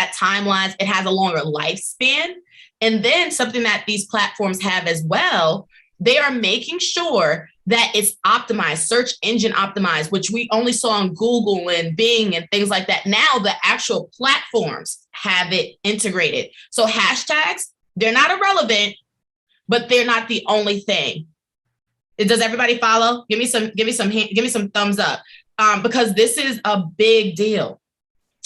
at timelines. It has a longer lifespan. And then something that these platforms have as well, they are making sure that it's optimized, search engine optimized, which we only saw on Google and Bing and things like that. Now the actual platforms have it integrated. So hashtags, they're not irrelevant, but they're not the only thing. Does everybody follow? Give me some thumbs up, because this is a big deal.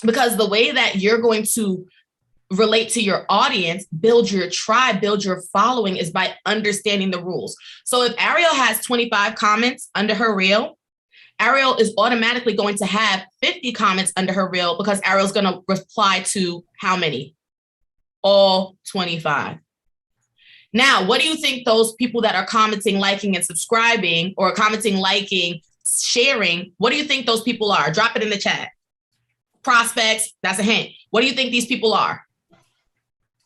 Because the way that you're going to relate to your audience, build your tribe, build your following is by understanding the rules. So if Ariel has 25 comments under her reel, Ariel is automatically going to have 50 comments under her reel because Ariel's going to reply to how many? All 25. Now, what do you think those people that are commenting, liking, and subscribing, or commenting, liking, sharing, what do you think those people are? Drop it in the chat. Prospects, that's a hint. What do you think these people are?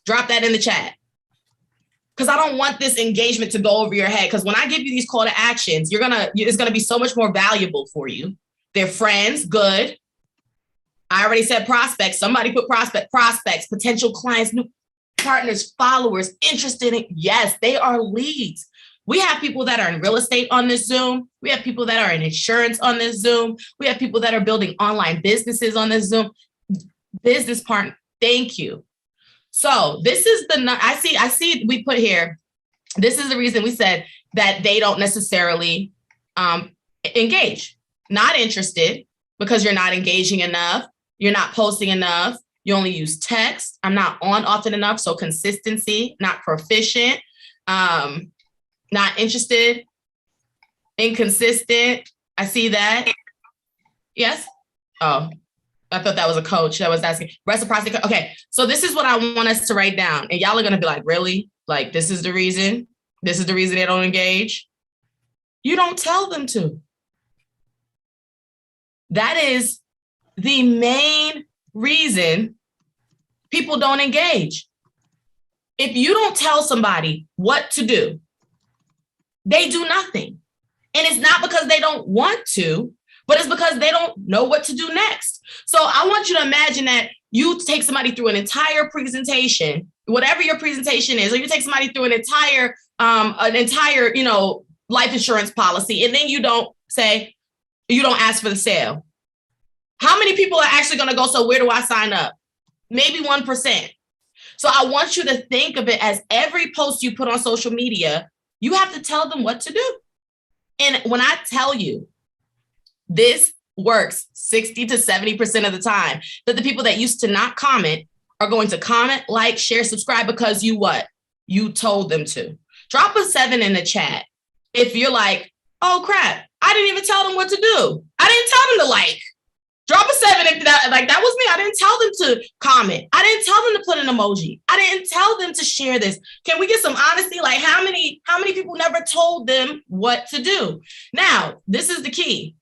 Drop that in the chat. Because I don't want this engagement to go over your head. Because when I give you these call to actions, it's gonna be so much more valuable for you. They're friends, good. I already said prospects. Somebody put prospects, potential clients, new partners, followers, interested in, yes, they are leads. We have people that are in real estate on this Zoom. We have people that are in insurance on this Zoom. We have people that are building online businesses on this Zoom. Business partner, thank you. So this is I see we put here, this is the reason we said that they don't necessarily engage. Not interested because you're not engaging enough. You're not posting enough. You only use text. I'm not on often enough. So consistency, not proficient, not interested, inconsistent. I see that. Yes. Oh, I thought that was a coach that was asking. Reciprocity. Okay, so this is what I want us to write down. And y'all are going to be like, really? Like, this is the reason? This is the reason they don't engage? You don't tell them to. That is the main reason people don't engage. If you don't tell somebody what to do, they do nothing. And it's not because they don't want to, but it's because they don't know what to do next. So I want you to imagine that you take somebody through an entire presentation, whatever your presentation is, or you take somebody through an entire, life insurance policy, and then you don't ask for the sale. How many people are actually going to go, so where do I sign up? Maybe 1%. So I want you to think of it as every post you put on social media, you have to tell them what to do. And when I tell you, this works 60 to 70% of the time, that the people that used to not comment are going to comment, like, share, subscribe, because you told them to. Drop a 7 in the chat if you're like, oh crap, I didn't even tell them what to do. I didn't tell them to like. Drop a 7 if that was me. I didn't tell them to comment. I didn't tell them to put an emoji. I didn't tell them to share this. Can we get some honesty? Like, how many people never told them what to do? Now, this is the key.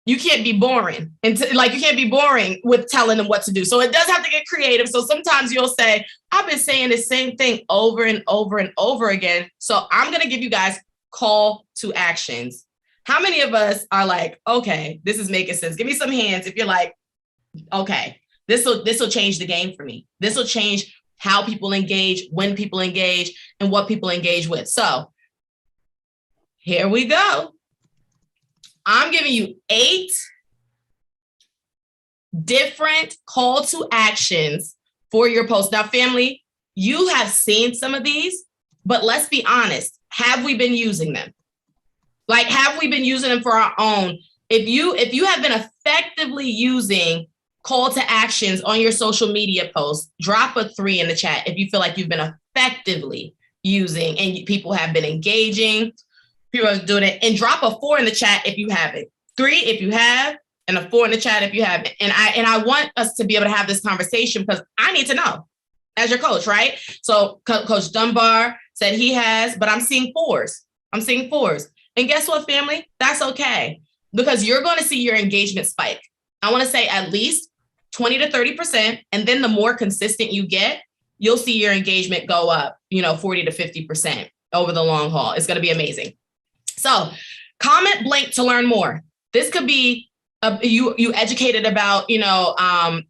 You can't be boring. You can't be boring with telling them what to do. So it does have to get creative. So sometimes you'll say, I've been saying the same thing over and over and over again. So I'm going to give you guys call to actions. How many of us are like, okay, this is making sense? Give me some hands if you're like, okay, this will change the game for me. This will change how people engage, when people engage, and what people engage with. So here we go. I'm giving you 8 different call to actions for your post. Now, family, you have seen some of these, but let's be honest. Have we been using them? Like, have we been using them for our own? If you have been effectively using call to actions on your social media posts, drop a 3 in the chat if you feel like you've been effectively using and people have been engaging, people are doing it, and drop a 4 in the chat if you haven't. 3 if you have, and a 4 in the chat if you haven't. And I want us to be able to have this conversation because I need to know as your coach, right? So Coach Dunbar said he has, but I'm seeing 4s. And guess what, family? That's okay, because you're going to see your engagement spike. I want to say at least 20 to 30%. And then the more consistent you get, you'll see your engagement go up, 40 to 50% over the long haul. It's going to be amazing. So comment blank to learn more. This could be you educated about,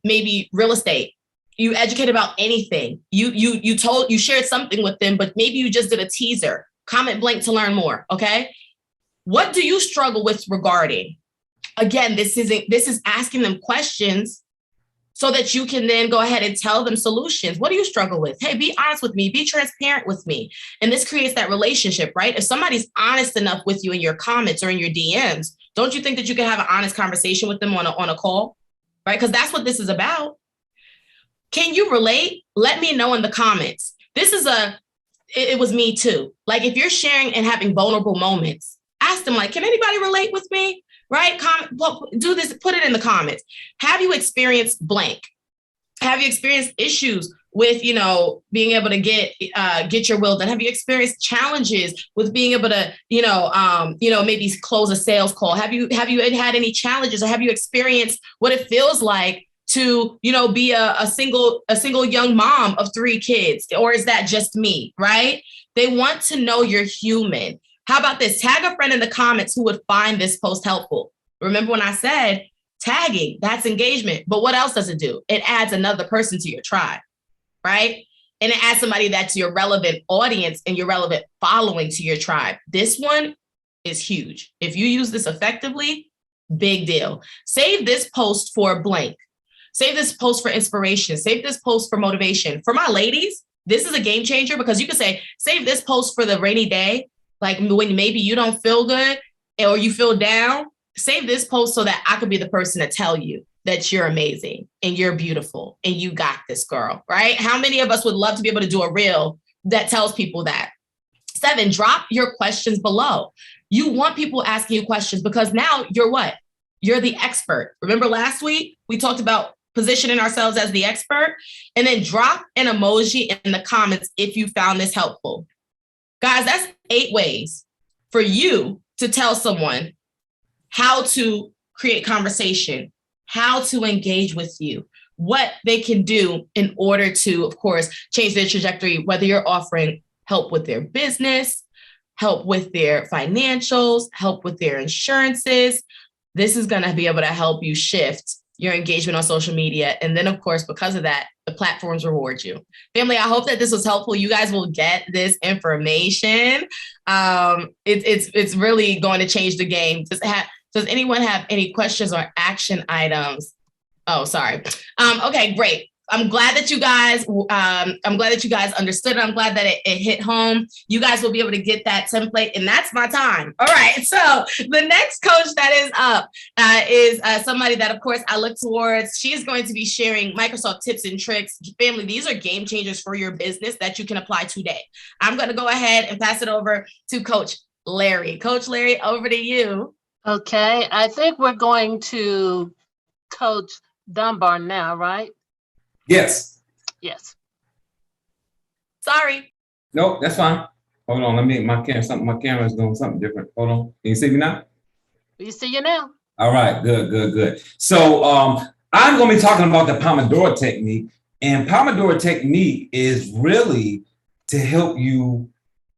maybe real estate. you educate about anything. You shared something with them, but maybe you just did a teaser. Comment blank to learn more. Okay. What do you struggle with regarding? Again, this is asking them questions so that you can then go ahead and tell them solutions. What do you struggle with? Hey, be honest with me, be transparent with me. And this creates that relationship, right? If somebody's honest enough with you in your comments or in your DMs, don't you think that you can have an honest conversation with them on a call, right? Because that's what this is about. Can you relate? Let me know in the comments. It was me too. Like if you're sharing and having vulnerable moments, ask them like, can anybody relate with me? Right? Do this, put it in the comments. Have you experienced blank? Have you experienced issues with, being able to get your will done? Have you experienced challenges with being able to, maybe close a sales call? Have you had any challenges, or have you experienced what it feels like to, be a single young mom of 3 kids? Or is that just me? Right? They want to know you're human. How about this? Tag a friend in the comments who would find this post helpful. Remember when I said tagging, that's engagement. But what else does it do? It adds another person to your tribe, right? And it adds somebody that's your relevant audience and your relevant following to your tribe. This one is huge. If you use this effectively, big deal. Save this post for blank. Save this post for inspiration. Save this post for motivation. For my ladies, this is a game changer, because you can say, save this post for the rainy day. Like when maybe you don't feel good or you feel down, save this post so that I could be the person to tell you that you're amazing and you're beautiful and you got this, girl, right? How many of us would love to be able to do a reel that tells people that? 7, drop your questions below. You want people asking you questions because now you're what? You're the expert. Remember last week, we talked about positioning ourselves as the expert, and then drop an emoji in the comments if you found this helpful. Guys, that's 8 ways for you to tell someone how to create conversation, how to engage with you, what they can do in order to, of course, change their trajectory, whether you're offering help with their business, help with their financials, help with their insurances. This is going to be able to help you shift your engagement on social media. And then, of course, because of that, the platforms reward you. Family, I hope that this was helpful. You guys will get this information. It's really going to change the game. Does anyone have any questions or action items? Oh, sorry. Okay, great. I'm glad that you guys understood. I'm glad that it hit home. You guys will be able to get that template, and that's my time. All right. So the next coach that is up is somebody that, of course, I look towards. She is going to be sharing Microsoft tips and tricks. Family, these are game changers for your business that you can apply today. I'm going to go ahead and pass it over to Coach Larry. Coach Larry, over to you. Okay. I think we're going to Coach Dunbar now, right? Yes. Yes. Sorry. Nope, that's fine. Hold on. My camera is doing something different. Hold on. Can you see me now? We see you now. All right. Good. So I'm going to be talking about the Pomodoro technique. And Pomodoro technique is really to help you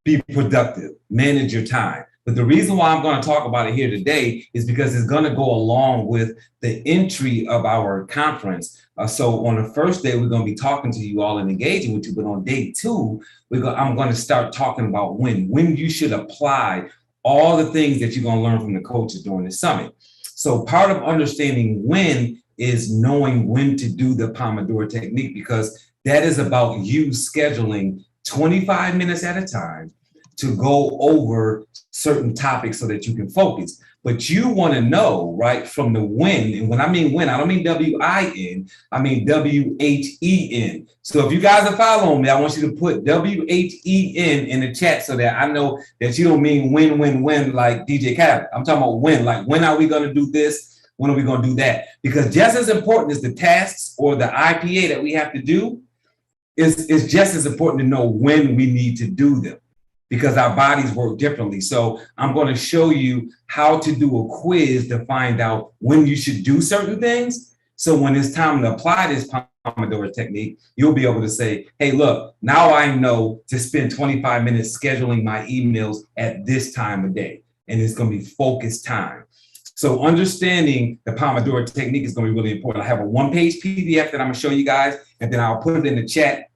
be productive, manage your time. But the reason why I'm going to talk about it here today is because it's going to go along with the entry of our conference. So on the first day, we're going to be talking to you all and engaging with you. But on day 2, I'm going to start talking about when you should apply all the things that you're going to learn from the coaches during the summit. So part of understanding when is knowing when to do the Pomodoro technique, because that is about you scheduling 25 minutes at a time to go over certain topics so that you can focus. But you want to know, right, from the when, and when I mean when, I don't mean W-I-N, I mean W-H-E-N. So if you guys are following me, I want you to put W-H-E-N in the chat so that I know that you don't mean when like DJ Khaled. I'm talking about when, like when are we going to do this? When are we going to do that? Because just as important as the tasks or the IPA that we have to do, is just as important to know when we need to do them, because our bodies work differently. So I'm going to show you how to do a quiz to find out when you should do certain things. So when it's time to apply this Pomodoro technique, you'll be able to say, hey, look, now I know to spend 25 minutes scheduling my emails at this time of day, and it's going to be focused time. So understanding the Pomodoro technique is going to be really important. I have a one-page PDF that I'm going to show you guys, and then I'll put it in the chat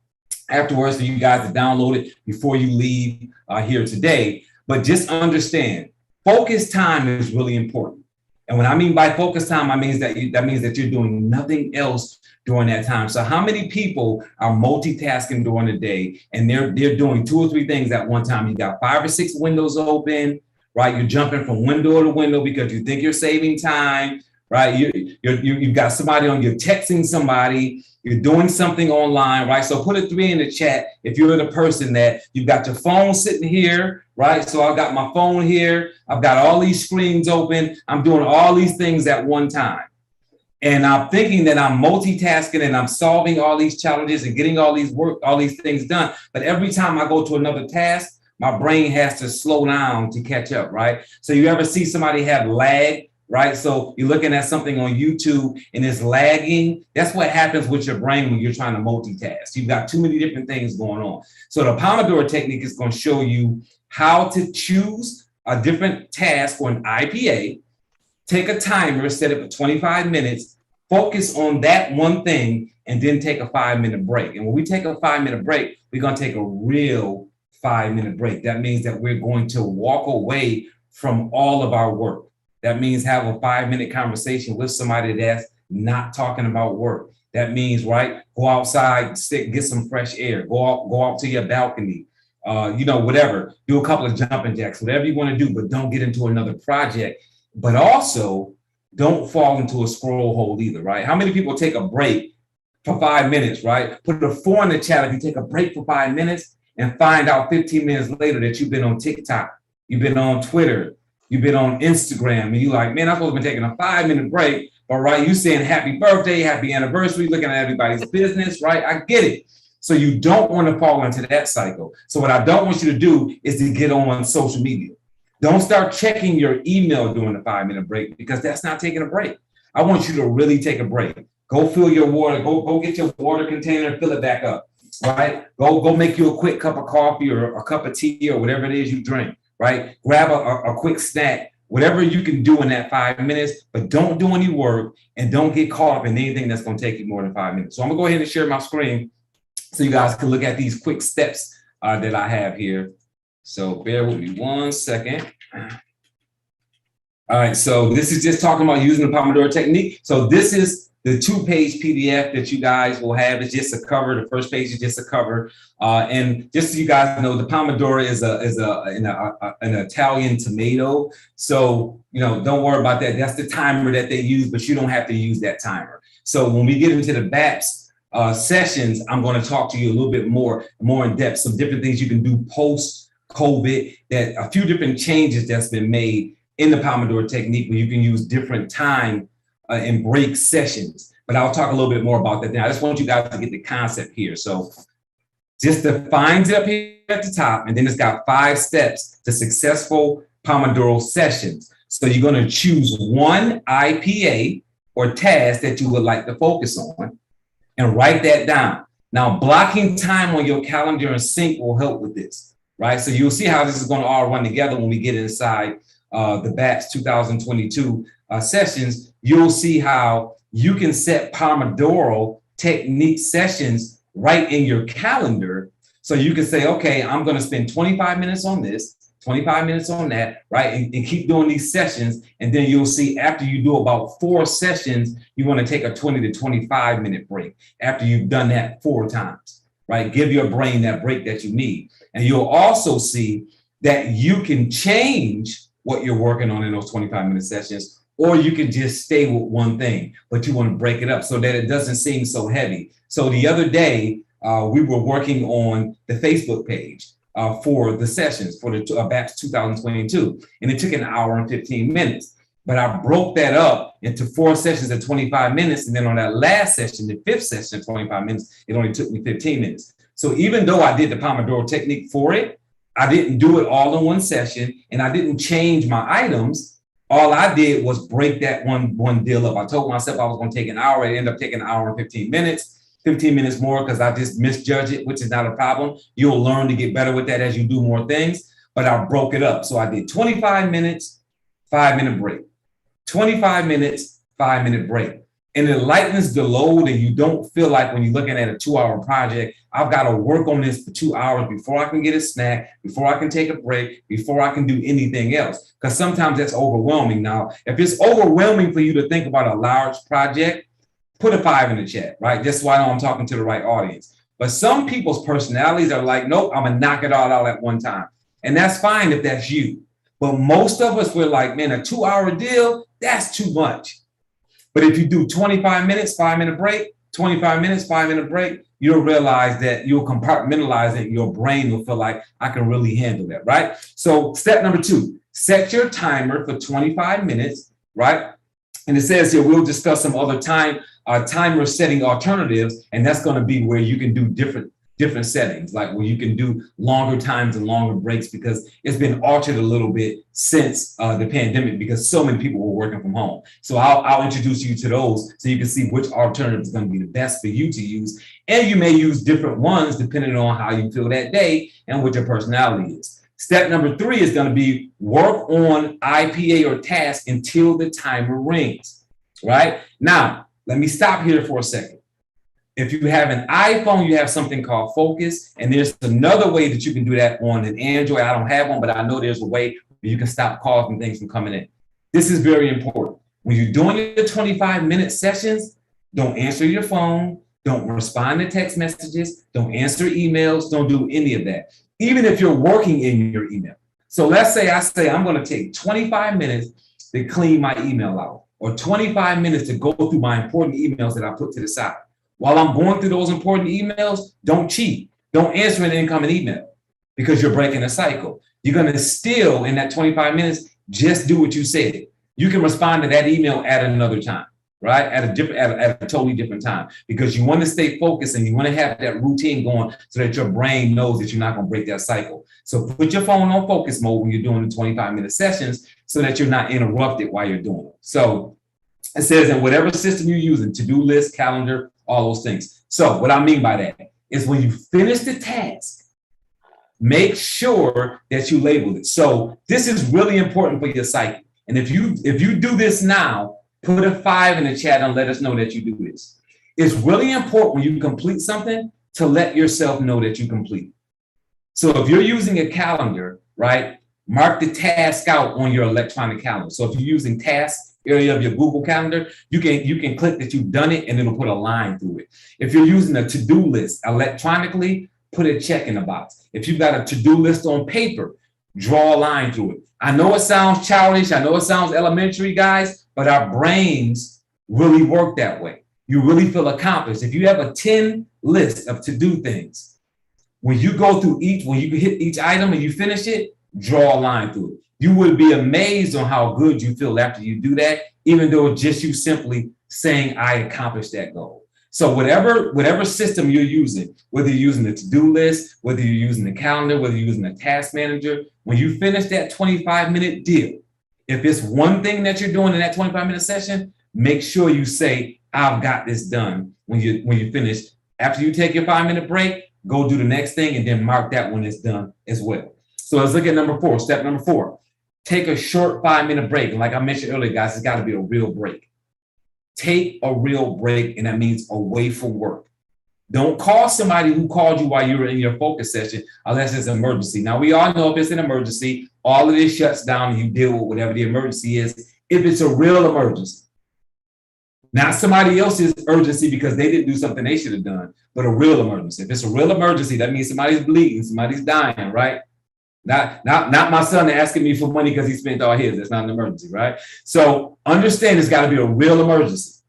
afterwards for you guys to download it before you leave here today. But just understand, focus time is really important. And when I mean by focus time, that means that you're doing nothing else during that time. So how many people are multitasking during the day and they're doing 2 or 3 things at one time? You got 5 or 6 windows open, right? You're jumping from window to window because you think you're saving time, right? You've got somebody on, you're texting somebody, you're doing something online, right? So put a 3 in the chat if you're the person that you've got your phone sitting here, right? So I've got my phone here. I've got all these screens open. I'm doing all these things at one time. And I'm thinking that I'm multitasking and I'm solving all these challenges and getting all these things done. But every time I go to another task, my brain has to slow down to catch up, right? So you ever see somebody have lag, right? So you're looking at something on YouTube and it's lagging. That's what happens with your brain when you're trying to multitask. You've got too many different things going on. So the Pomodoro technique is going to show you how to choose a different task or an IPA, take a timer, set it for 25 minutes, focus on that one thing, and then take a 5-minute break. And when we take a 5-minute break, we're going to take a real 5-minute break. That means that we're going to walk away from all of our work. That means have a 5-minute conversation with somebody that's not talking about work. That means, right, go outside, get some fresh air, go out to your balcony, whatever, do a couple of jumping jacks, whatever you want to do, but don't get into another project. But also don't fall into a scroll hole either, right? How many people take a break for 5 minutes, right? Put a 4 in the chat if you take a break for 5 minutes and find out 15 minutes later that you've been on TikTok, you've been on Twitter, you've been on Instagram, and you're like, man, I'm supposed to be taking a 5-minute break, but right, you saying happy birthday, happy anniversary, looking at everybody's business, right? I get it. So you don't want to fall into that cycle. So what I don't want you to do is to get on social media. Don't start checking your email during the 5-minute break because that's not taking a break. I want you to really take a break. Go fill your water. Go get your water container and fill it back up, right? Go make you a quick cup of coffee or a cup of tea or whatever it is you drink, right? Grab a quick snack, whatever you can do in that 5 minutes, but don't do any work and don't get caught up in anything that's going to take you more than 5 minutes. So I'm going to go ahead and share my screen so you guys can look at these quick steps that I have here. So bear with me 1 second. All right, so this is just talking about using the Pomodoro technique. So this is the 2-page PDF that you guys will have. It's just a cover. The first page is just a cover. And just so you guys know, the Pomodoro is an Italian tomato. So, don't worry about that. That's the timer that they use, but you don't have to use that timer. So when we get into the BAPS sessions, I'm going to talk to you a little bit more in depth, some different things you can do post-COVID, that a few different changes that's been made in the Pomodoro technique where you can use different time and break sessions. But I'll talk a little bit more about that now. I just want you guys to get the concept here. So just defines it up here at the top, and then it's got 5 steps to successful Pomodoro sessions. So you're going to choose one IPA or task that you would like to focus on and write that down. Now, blocking time on your calendar and sync will help with this, right? So you'll see how this is going to all run together when we get inside the BAPS 2022 sessions. You'll see how you can set Pomodoro technique sessions right in your calendar. So you can say, okay, I'm going to spend 25 minutes on this, 25 minutes on that, right? And keep doing these sessions. And then you'll see after you do about 4 sessions, you want to take a 20 to 25 minute break after you've done that 4 times, right? Give your brain that break that you need. And you'll also see that you can change what you're working on in those 25-minute sessions, or you can just stay with one thing, but you want to break it up so that it doesn't seem so heavy. So the other day, we were working on the Facebook page for the sessions for the BAPS 2022, and it took 1 hour and 15 minutes. But I broke that up into 4 sessions at 25 minutes, and then on that last session, the 5th session at 25 minutes, it only took me 15 minutes. So even though I did the Pomodoro technique for it, I didn't do it all in one session, and I didn't change my items. All I did was break that one deal up. I told myself I was going to take 1 hour. It ended up taking 1 hour and 15 minutes. 15 minutes more because I just misjudged it, which is not a problem. You'll learn to get better with that as you do more things, but I broke it up. So I did 25 minutes, 5-minute break, 25 minutes, 5-minute break. And it lightens the load, and you don't feel like when you're looking at a 2-hour project, I've got to work on this for 2 hours before I can get a snack, before I can take a break, before I can do anything else. Because sometimes that's overwhelming. Now, if it's overwhelming for you to think about a large project, put a 5 in the chat, right? Just so I know I'm talking to the right audience. But some people's personalities are like, nope, I'm going to knock it all out at one time. And that's fine if that's you. But most of us, we're like, man, a 2-hour deal, that's too much. But if you do 25 minutes, 5-minute break, 25 minutes, 5-minute break, you'll realize that you'll compartmentalize it. Your brain will feel like I can really handle that, right? So step number 2, set your timer for 25 minutes, right? And it says here, we'll discuss some other timer setting alternatives. And that's going to be where you can do different settings, like where you can do longer times and longer breaks, because it's been altered a little bit since the pandemic, because so many people were working from home. So I'll introduce you to those so you can see which alternative is going to be the best for you to use. And you may use different ones depending on how you feel that day and what your personality is. Step number 3 is going to be work on IPA or task until the timer rings, right? Now, let me stop here for a second. If you have an iPhone, you have something called Focus, and there's another way that you can do that on an Android. I don't have one, but I know there's a way where you can stop calls and things from coming in. This is very important. When you're doing your 25-minute sessions, don't answer your phone, don't respond to text messages, don't answer emails, don't do any of that, even if you're working in your email. So let's say I'm going to take 25 minutes to clean my email out, or 25 minutes to go through my important emails that I put to the side. While I'm going through those important emails, don't cheat. Don't answer an incoming email, because you're breaking a cycle. You're going to still, in that 25 minutes, just do what you said. You can respond to that email at another time, right? At a totally different time, because you want to stay focused and you want to have that routine going so that your brain knows that you're not going to break that cycle. So put your phone on focus mode when you're doing the 25-minute sessions so that you're not interrupted while you're doing it. So it says in whatever system you're using, to-do list, calendar, all those things. So what I mean by that is when you finish the task, make sure that you label it. So this is really important for your psyche. And if you do this now, put a 5 in the chat and let us know that you do this. It's really important when you complete something to let yourself know that you complete it. So if you're using a calendar, right, mark the task out on your electronic calendar. So if you're using tasks area of your Google Calendar, you can click that you've done it, and it'll put a line through it. If you're using a to-do list electronically, put a check in the box. If you've got a to-do list on paper, draw a line through it. I know it sounds childish, I know it sounds elementary, guys, but our brains really work that way. You really feel accomplished. If you have a 10 list of to-do things, when you go through when you hit each item and you finish it, draw a line through it. You would be amazed on how good you feel after you do that, even though it's just you simply saying, I accomplished that goal. So whatever system you're using, whether you're using the to-do list, whether you're using the calendar, whether you're using a task manager, when you finish that 25-minute deal, if it's one thing that you're doing in that 25-minute session, make sure you say, I've got this done when you finish. After you take your 5-minute break, go do the next thing and then mark that when it's done as well. So let's look at number 4, step number 4. Take a short 5-minute break. And like I mentioned earlier, guys, it's got to be a real break. Take a real break, and that means away from work. Don't call somebody who called you while you were in your focus session unless it's an emergency. Now, we all know if it's an emergency, all of this shuts down and you deal with whatever the emergency is, if it's a real emergency. Not somebody else's urgency because they didn't do something they should have done, but a real emergency. If it's a real emergency, that means somebody's bleeding, somebody's dying, right? Not my son asking me for money because he spent all his. That's not an emergency, right? So understand it's got to be a real emergency.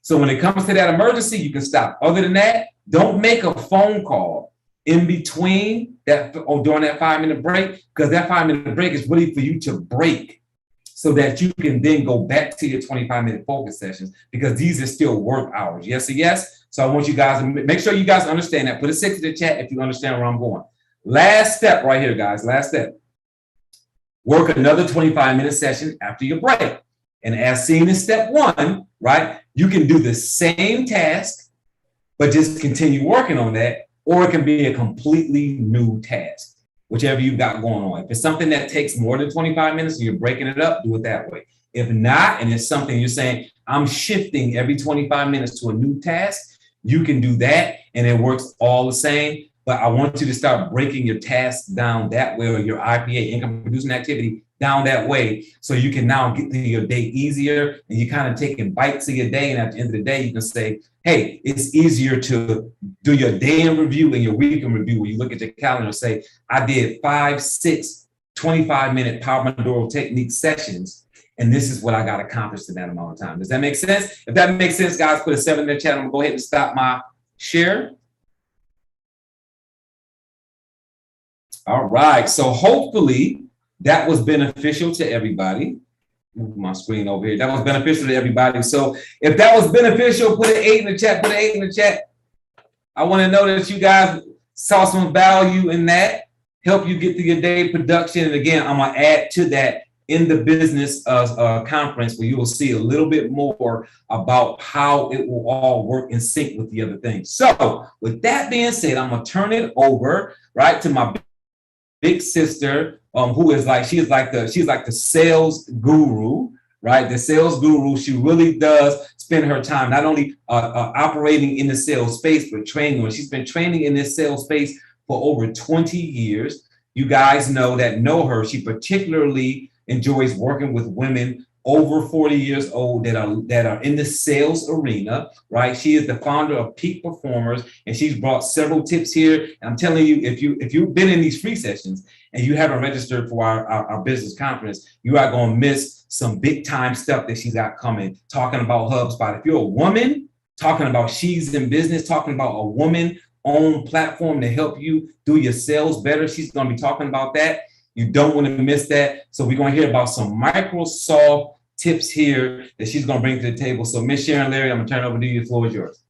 So when it comes to that emergency, you can stop. Other than that, don't make a phone call in between that or during that 5-minute break, because that 5-minute break is really for you to break so that you can then go back to your 25-minute focus sessions, because these are still work hours. Yes or yes? So I want you guys to make sure you guys understand that. Put a 6 in the chat if you understand where I'm going. Last step right here, guys. Last step. Work another 25-minute session after your break. And as seen in step 1, right, you can do the same task, but just continue working on that, or it can be a completely new task, whichever you've got going on. If it's something that takes more than 25 minutes and you're breaking it up, do it that way. If not, and it's something you're saying, I'm shifting every 25 minutes to a new task, you can do that and it works all the same. But I want you to start breaking your tasks down that way, or your IPA, income producing activity, down that way, so you can now get through your day easier, and you kind of taking bites of your day. And at the end of the day, you can say, hey, it's easier to do your day in review and your week in review. When you look at your calendar and say, I did 5, 6, 25-minute Pomodoro technique sessions, and this is what I got accomplished in that amount of time. Does that make sense? If that makes sense, guys, put a 7 in the chat. I'm gonna go ahead and stop my share. All right, so hopefully that was beneficial to everybody. Move my screen over here. That was beneficial to everybody. So if that was beneficial, put an 8 in the chat, put an 8 in the chat. I wanna know that you guys saw some value in that, help you get through your day production. And again, I'm gonna add to that in the business conference, where you will see a little bit more about how it will all work in sync with the other things. So with that being said, I'm gonna turn it over, right, to my big sister, who is like, she's like the sales guru, right? The sales guru. She really does spend her time not only operating in the sales space, but training. She's been training in this sales space for over 20 years. You guys know her. She particularly enjoys working with women over 40 years old that are in the sales arena, right? She is the founder of Peak Performers, and she's brought several tips here. And I'm telling you, if you've been in these free sessions and you haven't registered for our business conference, you are going to miss some big time stuff that she's got coming, talking about HubSpot. If you're a woman, talking about She's in Business, talking about a woman-owned platform to help you do your sales better, she's going to be talking about that. You don't want to miss that. So we're going to hear about some Microsoft tips here that she's going to bring to the table. So Miss Sharon Larry, I'm going to turn it over to you. The floor is yours.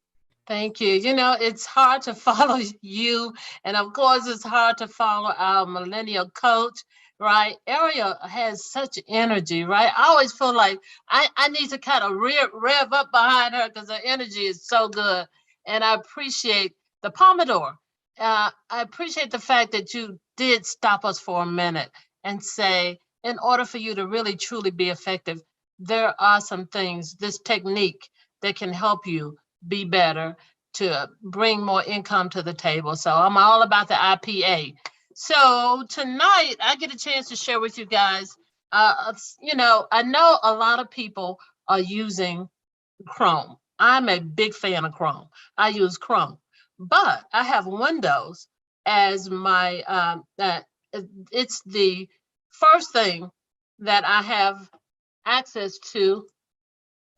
Thank you. You know, it's hard to follow you. And of course, it's hard to follow our millennial coach, right? Ariel has such energy, right? I always feel like I need to kind of rev up behind her because her energy is so good. And I appreciate the Pomodoro. I appreciate the fact that you did stop us for a minute and say, in order for you to really truly be effective, there are some things, this technique that can help you be better, to bring more income to the table. So I'm all about the IPA. So tonight I get a chance to share with you guys, you know, I know a lot of people are using Chrome. I'm a big fan of Chrome. I use Chrome, but I have Windows as my, it's the first thing that I have access to.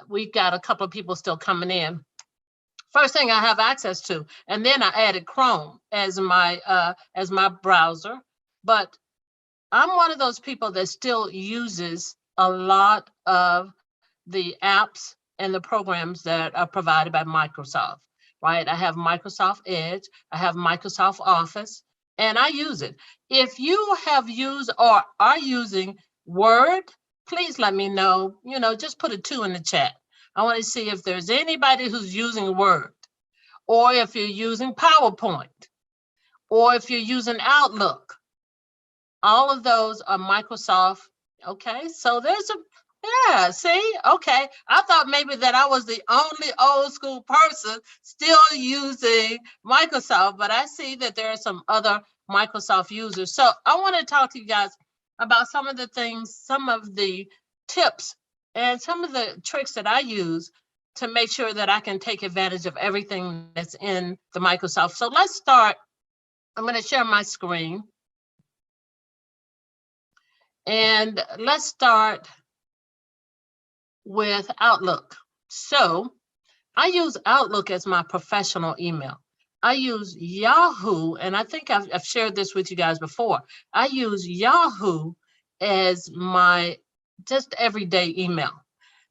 We've got a couple of people still coming in. First thing I have access to, and then I added Chrome as my browser. But I'm one of those people that still uses a lot of the apps and the programs that are provided by Microsoft, right? I have Microsoft Edge, I have Microsoft Office, and I use it. If you have used or are using Word, please let me know. You know, just put a 2 in the chat. I want to see if there's anybody who's using Word, or if you're using PowerPoint, or if you're using Outlook. All of those are Microsoft. Okay, so there's a, yeah, see, okay. I thought maybe that I was the only old school person still using Microsoft, but I see that there are some other Microsoft users. So I want to talk to you guys about some of the things, some of the tips, and some of the tricks that I use to make sure that I can take advantage of everything that's in the Microsoft. So let's start. I'm going to share my screen. And let's start with Outlook. So I use Outlook as my professional email. I use Yahoo, and I think I've shared this with you guys before. I use Yahoo as my just everyday email.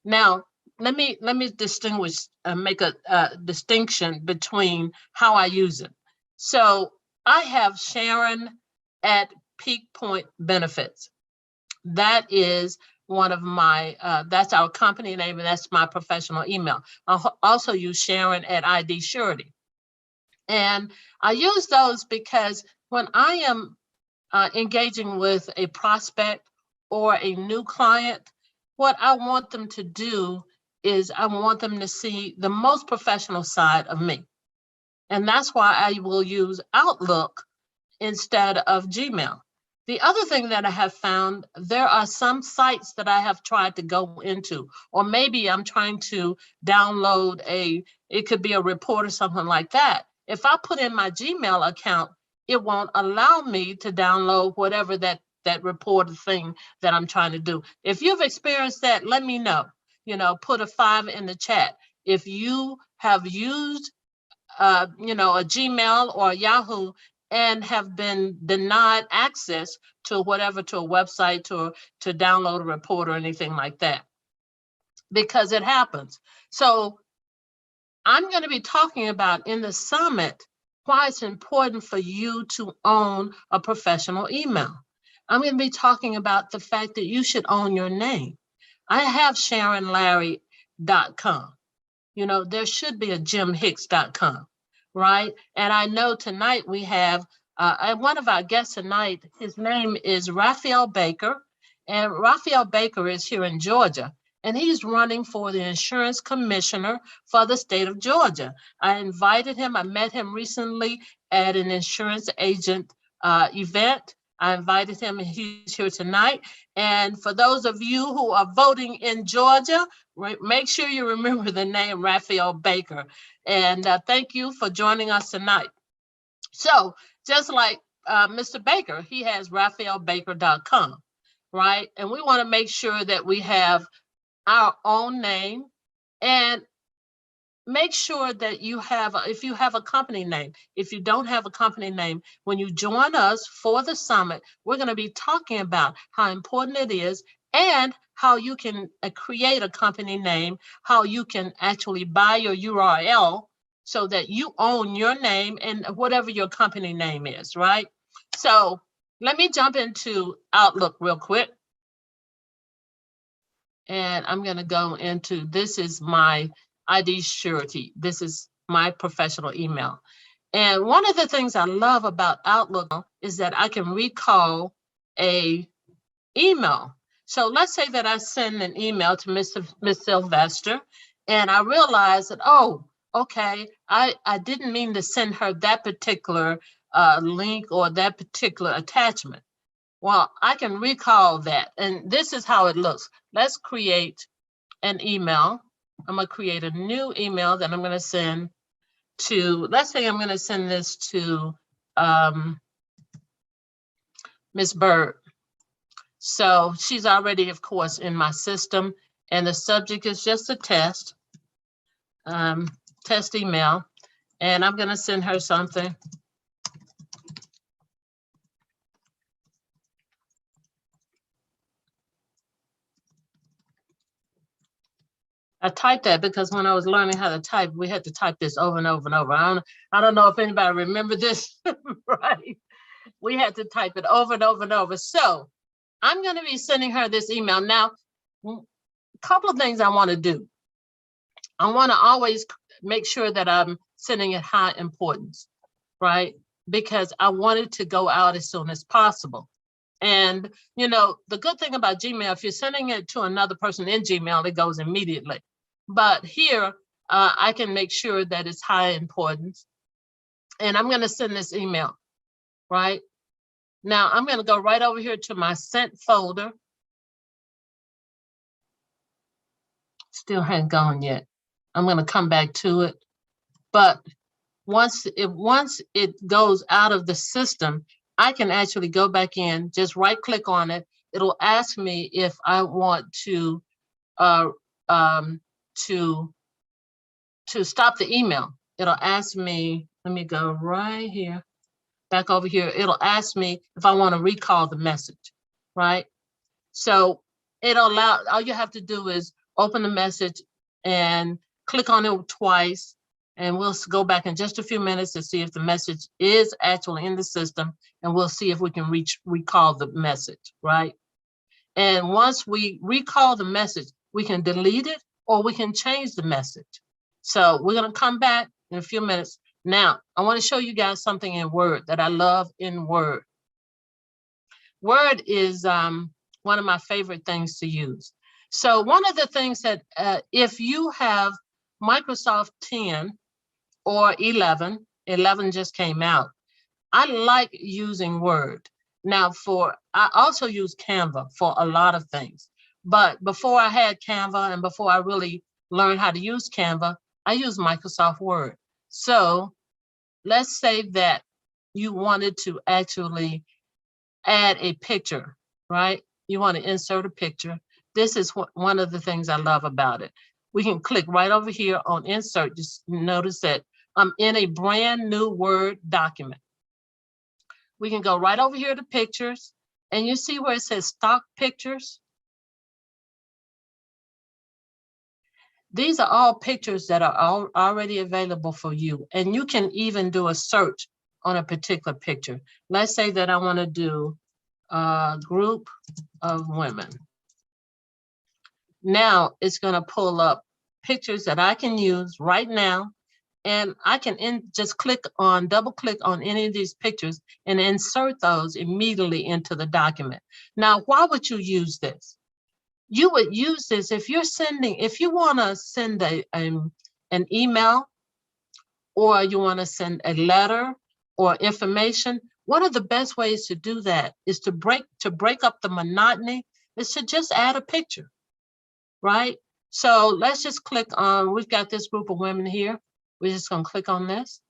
Now, let me distinguish, make a distinction between how I use it. So I have Sharon at Peak Point Benefits. That is one of my, that's our company name, and that's my professional email. I also use Sharon at ID Surety. And I use those because when I am engaging with a prospect or a new client, what I want them to do is I want them to see the most professional side of me. And that's why I will use Outlook instead of Gmail. The other thing that I have found, there are some sites that I have tried to go into, or maybe I'm trying to download it could be a report or something like that. If I put in my Gmail account, it won't allow me to download whatever that report thing that I'm trying to do. If you've experienced that, let me know. Put a 5 in the chat. If you have used a Gmail or a Yahoo and have been denied access to a website to download a report or anything like that, because it happens. So I'm going to be talking about in the summit why it's important for you to own a professional email. I'm going to be talking about the fact that you should own your name. I have SharonLarry.com. There should be a JimHicks.com, right? And I know tonight we have one of our guests tonight, his name is Raphael Baker. And Raphael Baker is here in Georgia, and he's running for the insurance commissioner for the state of Georgia. I invited him. I met him recently at an insurance agent event. I invited him, and he's here tonight. And for those of you who are voting in Georgia, make sure you remember the name Raphael Baker. And thank you for joining us tonight. So just like Mr. Baker, he has RaphaelBaker.com, right? And we want to make sure that we have our own name, and make sure that you have, if you have a company name. If you don't have a company name, when you join us for the summit, we're going to be talking about how important it is and how you can create a company name, how you can actually buy your URL so that you own your name and whatever your company name is, right? So let me jump into Outlook real quick. And I'm going to go into, this is my ID surety. This is my professional email. And one of the things I love about Outlook is that I can recall a email. So let's say that I send an email to Miss Sylvester, and I realize that, oh, okay, I didn't mean to send her that particular link or that particular attachment. Well, I can recall that. And this is how it looks. Let's create an email. I'm going to create a new email that I'm going to send to, let's say I'm going to send this to Miss Bird. So she's already, of course, in my system. And the subject is just a test, test email. And I'm going to send her something. I typed that because when I was learning how to type, we had to type this over and over and over. I don't know if anybody remember this, right? We had to type it over and over and over. So I'm going to be sending her this email. Now, a couple of things I want to do. I want to always make sure that I'm sending it high importance, right? Because I want it to go out as soon as possible. And, the good thing about Gmail, if you're sending it to another person in Gmail, it goes immediately. But here, I can make sure that it's high importance. And I'm going to send this email, right? Now, I'm going to go right over here to my sent folder. Still hadn't gone yet. I'm going to come back to it. But once it goes out of the system, I can actually go back in, just right click on it. It'll ask me if I want to stop the email. It'll ask me, let me go right here, back over here. It'll ask me if I want to recall the message, right? So it'll allow, all you have to do is open the message and click on it twice. And we'll go back in just a few minutes to see if the message is actually in the system, and we'll see if we can recall the message, right? And once we recall the message, we can delete it or we can change the message. So we're going to come back in a few minutes. Now, I want to show you guys something in Word that I love in Word. Word is one of my favorite things to use. So one of the things that if you have Microsoft 10 or 11 just came out, I like using Word. Now I also use Canva for a lot of things. But before I had Canva and before I really learned how to use Canva, I use Microsoft Word. So let's say that you wanted to actually add a picture, right? You want to insert a picture. This is one of the things I love about it. We can click right over here on insert. Just notice that I'm in a brand new Word document. We can go right over here to pictures, and you see where it says stock pictures. These are all pictures that are already available for you, and you can even do a search on a particular picture. Let's say that I want to do a group of women. Now it's going to pull up pictures that I can use right now, and I can just double click on any of these pictures and insert those immediately into the document. Now, why would you use this? You would use this if you want to send an email, or you want to send a letter or information. One of the best ways to do that is to break up the monotony, is to just add a picture, right? So let's just click on, we've got this group of women here. We're just going to click on this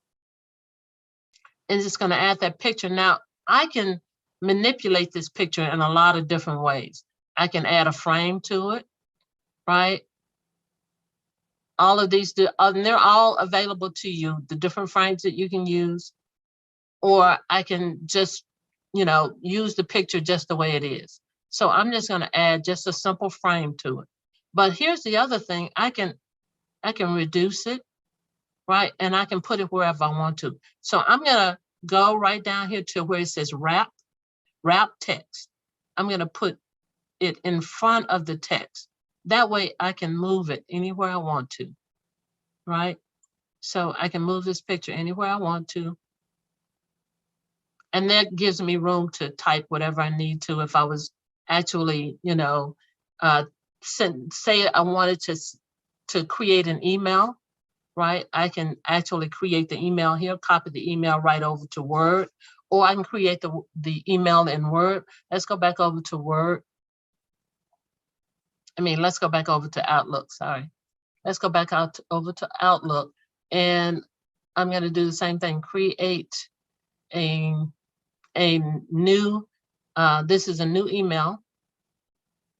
and just going to add that picture. Now, I can manipulate this picture in a lot of different ways. I can add a frame to it, right? All of these, and they're all available to you, the different frames that you can use. Or I can just, use the picture just the way it is. So I'm just going to add just a simple frame to it. But here's the other thing, I can reduce it, right? And I can put it wherever I want to. So I'm going to go right down here to where it says wrap text. I'm going to put it in front of the text. That way I can move it anywhere I want to, right? So I can move this picture anywhere I want to. And that gives me room to type whatever I need to. If I was actually, say I wanted to create an email, right? I can actually create the email here, copy the email right over to Word, or I can create the email in Word. Let's go back over to Word. Let's go back over to Outlook, sorry. Let's go back over to Outlook, and I'm going to do the same thing, create a new, this is a new email.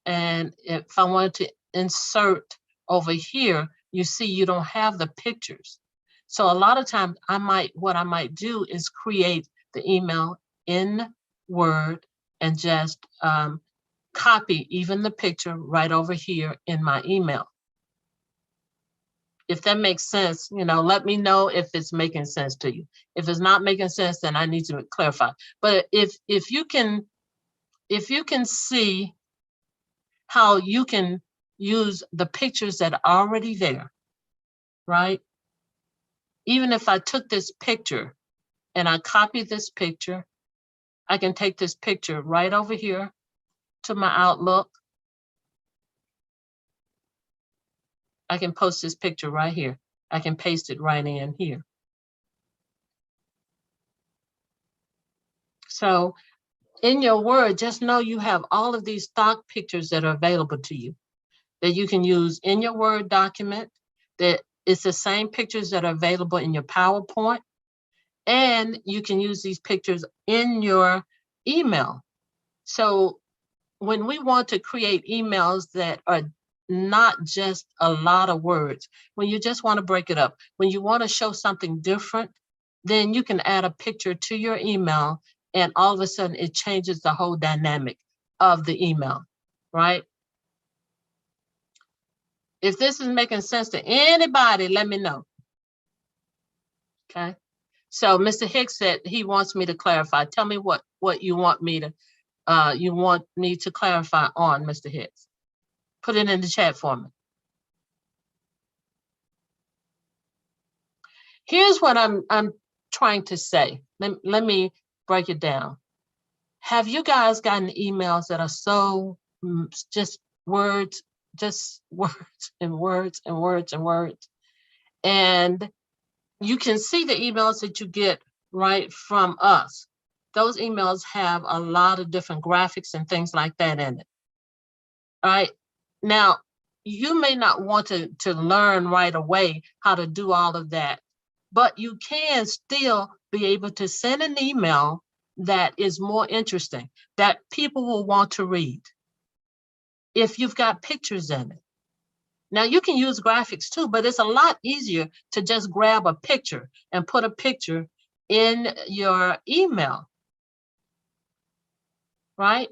And if I wanted to insert over here, you see you don't have the pictures. So a lot of times what I might do is create the email in Word and just copy even the picture right over here in my email. If that makes sense, let me know if it's making sense to you. If it's not making sense, then I need to clarify. But if you can see how you can use the pictures that are already there, right? Even if I took this picture and I copied this picture, I can take this picture right over here to my Outlook. I can post this picture right here. I can paste it right in here. So in your Word, just know you have all of these stock pictures that are available to you that you can use in your Word document, that it's the same pictures that are available in your PowerPoint, and you can use these pictures in your email. So when we want to create emails that are not just a lot of words, when you just want to break it up, when you want to show something different, then you can add a picture to your email, and all of a sudden it changes the whole dynamic of the email, right? If this is making sense to anybody, let me know. Okay. So Mr. Hicks said he wants me to clarify. Tell me what you want me to clarify on, Mr. Hicks. Put it in the chat for me. Here's what I'm trying to say. Let me break it down. Have you guys gotten emails that are so just words just words and words and words and words. And you can see the emails that you get right from us. Those emails have a lot of different graphics and things like that in it. All right. Now, you may not want to learn right away how to do all of that, but you can still be able to send an email that is more interesting, that people will want to read if you've got pictures in it. Now, you can use graphics too, but it's a lot easier to just grab a picture and put a picture in your email, right?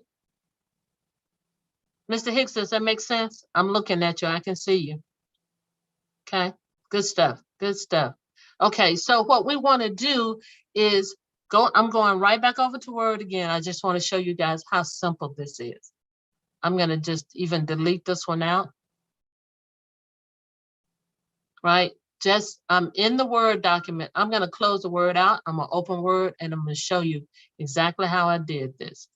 Mr. Hicks, does that make sense? I'm looking at you. I can see you. Okay, good stuff. Good stuff. Okay, so what we want to do is I'm going right back over to Word again. I just want to show you guys how simple this is. I'm going to just even delete this one out. Right? Just I'm in the Word document. I'm going to close the Word out. I'm going to open Word and I'm going to show you exactly how I did this.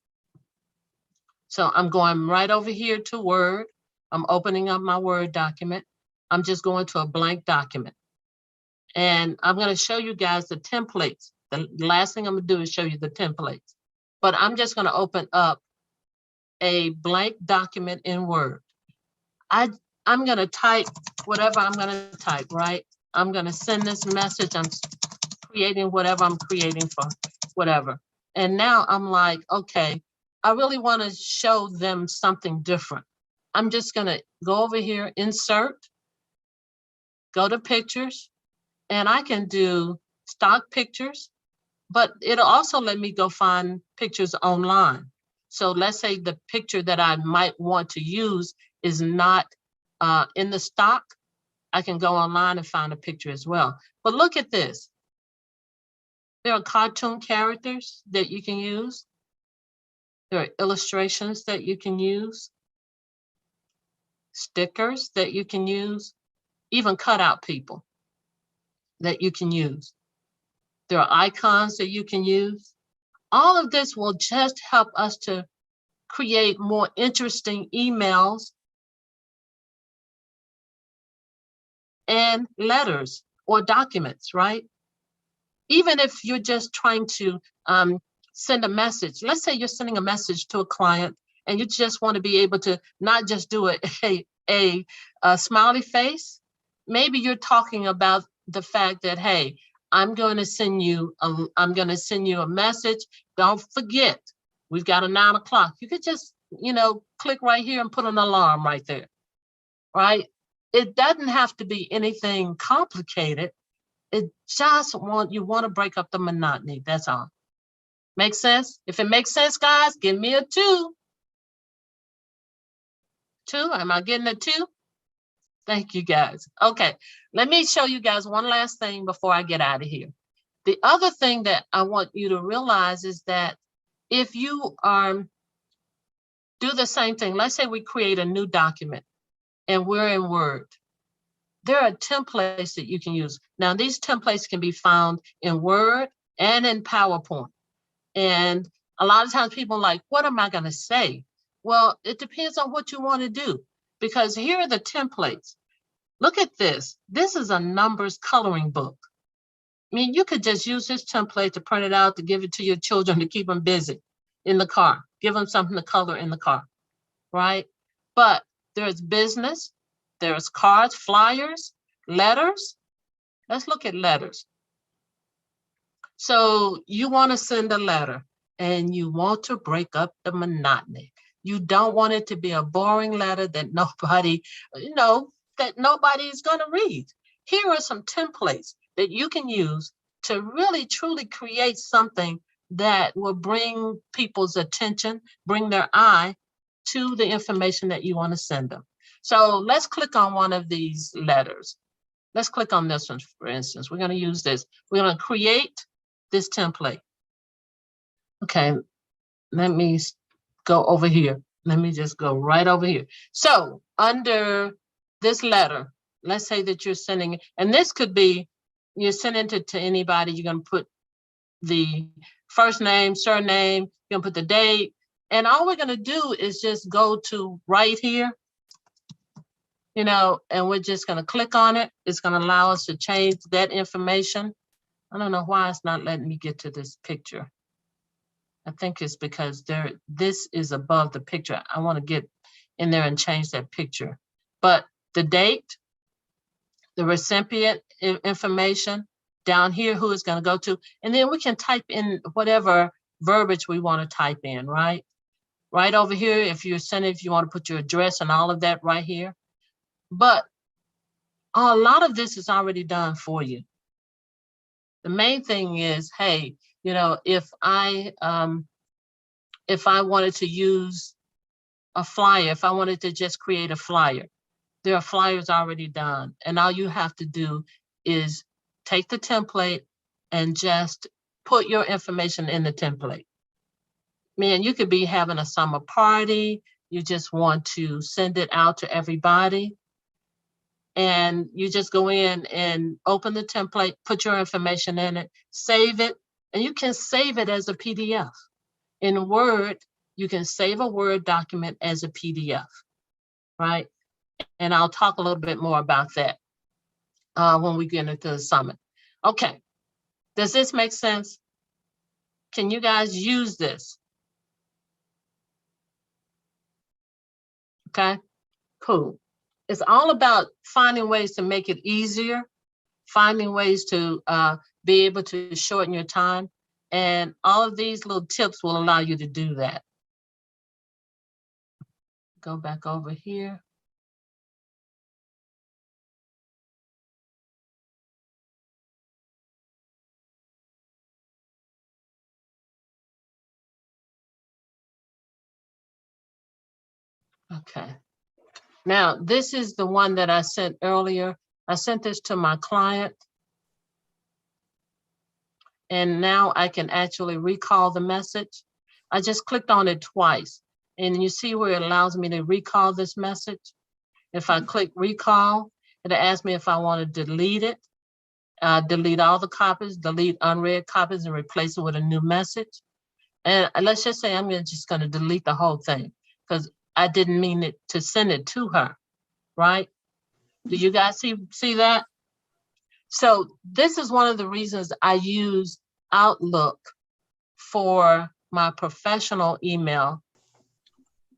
So I'm going right over here to Word. I'm opening up my Word document. I'm just going to a blank document. And I'm going to show you guys the templates. The last thing I'm going to do is show you the templates. But I'm just going to open up a blank document in Word. I'm going to type whatever I'm going to type, right? I'm going to send this message. I'm creating whatever I'm creating for whatever. And now I'm like, okay, I really want to show them something different. I'm just going to go over here, insert, go to pictures, and I can do stock pictures, but it'll also let me go find pictures online. So let's say the picture that I might want to use is not in the stock. I can go online and find a picture as well. But look at this. There are cartoon characters that you can use. There are illustrations that you can use, stickers that you can use, even cutout people that you can use. There are icons that you can use. All of this will just help us to create more interesting emails and letters or documents, right? Even if you're just trying to send a message, let's say you're sending a message to a client and you just want to be able to not just do a smiley face. Maybe you're talking about the fact that, hey, I'm going to send you a message. Don't forget, we've got a 9 o'clock. You could just, click right here and put an alarm right there, right? It doesn't have to be anything complicated. It just you want to break up the monotony. That's all. Make sense? If it makes sense, guys, give me a 2. 2, am I getting a 2? Thank you, guys. Okay, let me show you guys one last thing before I get out of here. The other thing that I want you to realize is that if you do the same thing, let's say we create a new document and we're in Word. There are templates that you can use. Now, these templates can be found in Word and in PowerPoint. And a lot of times people are like, what am I going to say? Well, it depends on what you want to do, because here are the templates. Look at this. This is a numbers coloring book. I mean, you could just use this template to print it out, to give it to your children, to keep them busy in the car. Give them something to color in the car, right? But there's business, there's cards, flyers, letters. Let's look at letters. So you want to send a letter and you want to break up the monotony. You don't want it to be a boring letter that nobody, that nobody is going to read. Here are some templates that you can use to really, truly create something that will bring people's attention, bring their eye to the information that you want to send them. So let's click on one of these letters. Let's click on this one, for instance. We're going to use this. We're going to create this template. Okay, let me go over here. Let me just go right over here. So under this letter, let's say that you're sending, and this could be, you're sending it to anybody. You're going to put the first name, surname, you're going to put the date. And all we're going to do is just go to right here you know, and we're just going to click on it. It's going to allow us to change that information. I don't know why it's not letting me get to this picture. I think it's because this is above the picture. I want to get in there and change that picture. But the date, the recipient information, down here, who it's going to go to, and then we can type in whatever verbiage we want to type in, right? Right over here, if you're sending, if you want to put your address and all of that right here. But a lot of this is already done for you. The main thing is, hey, you know, if I wanted to use a flyer, if I wanted to just create a flyer, there are flyers already done. And all you have to do is take the template and just put your information in the template. Man, you could be having a summer party. You just want to send it out to everybody. And you just go in and open the template, put your information in it, save it, and you can save it as a PDF. In Word, you can save a Word document as a PDF, right? And I'll talk a little bit more about that when we get into the summit. Okay, does this make sense? Can you guys use this? Okay, cool. It's all about finding ways to make it easier, finding ways to be able to shorten your time. And all of these little tips will allow you to do that. Go back over here. Okay. Now, this is the one that I sent earlier. I sent this to my client. And now I can actually recall the message. I just clicked on it twice. And you see where it allows me to recall this message? If I click recall, it'll ask me if I want to delete it, delete all the copies, delete unread copies, and replace it with a new message. And let's just say I'm just going to delete the whole thing because I didn't mean it to send it to her, right? Do you guys see that? So this is one of the reasons I use Outlook for my professional email.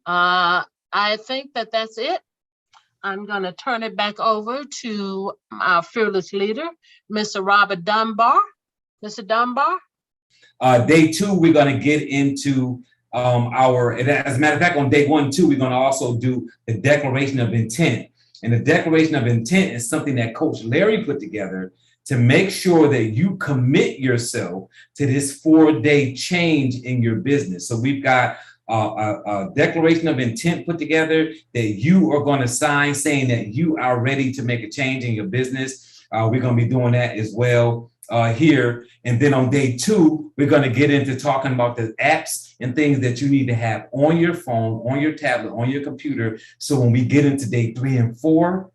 I think that's it. I'm going to turn it back over to our fearless leader, Mr. Robert Dunbar. Mr. Dunbar? Day 2, we're going to get into as a matter of fact, on day 1 too, we're going to also do the declaration of intent. And the declaration of intent is something that Coach Larry put together to make sure that you commit yourself to this 4-day change in your business. So we've got a declaration of intent put together that you are going to sign saying that you are ready to make a change in your business. We're going to be doing that as well here. And then on day 2, we're going to get into talking about the apps and things that you need to have on your phone, on your tablet, on your computer. So when we get into day 3 and 4,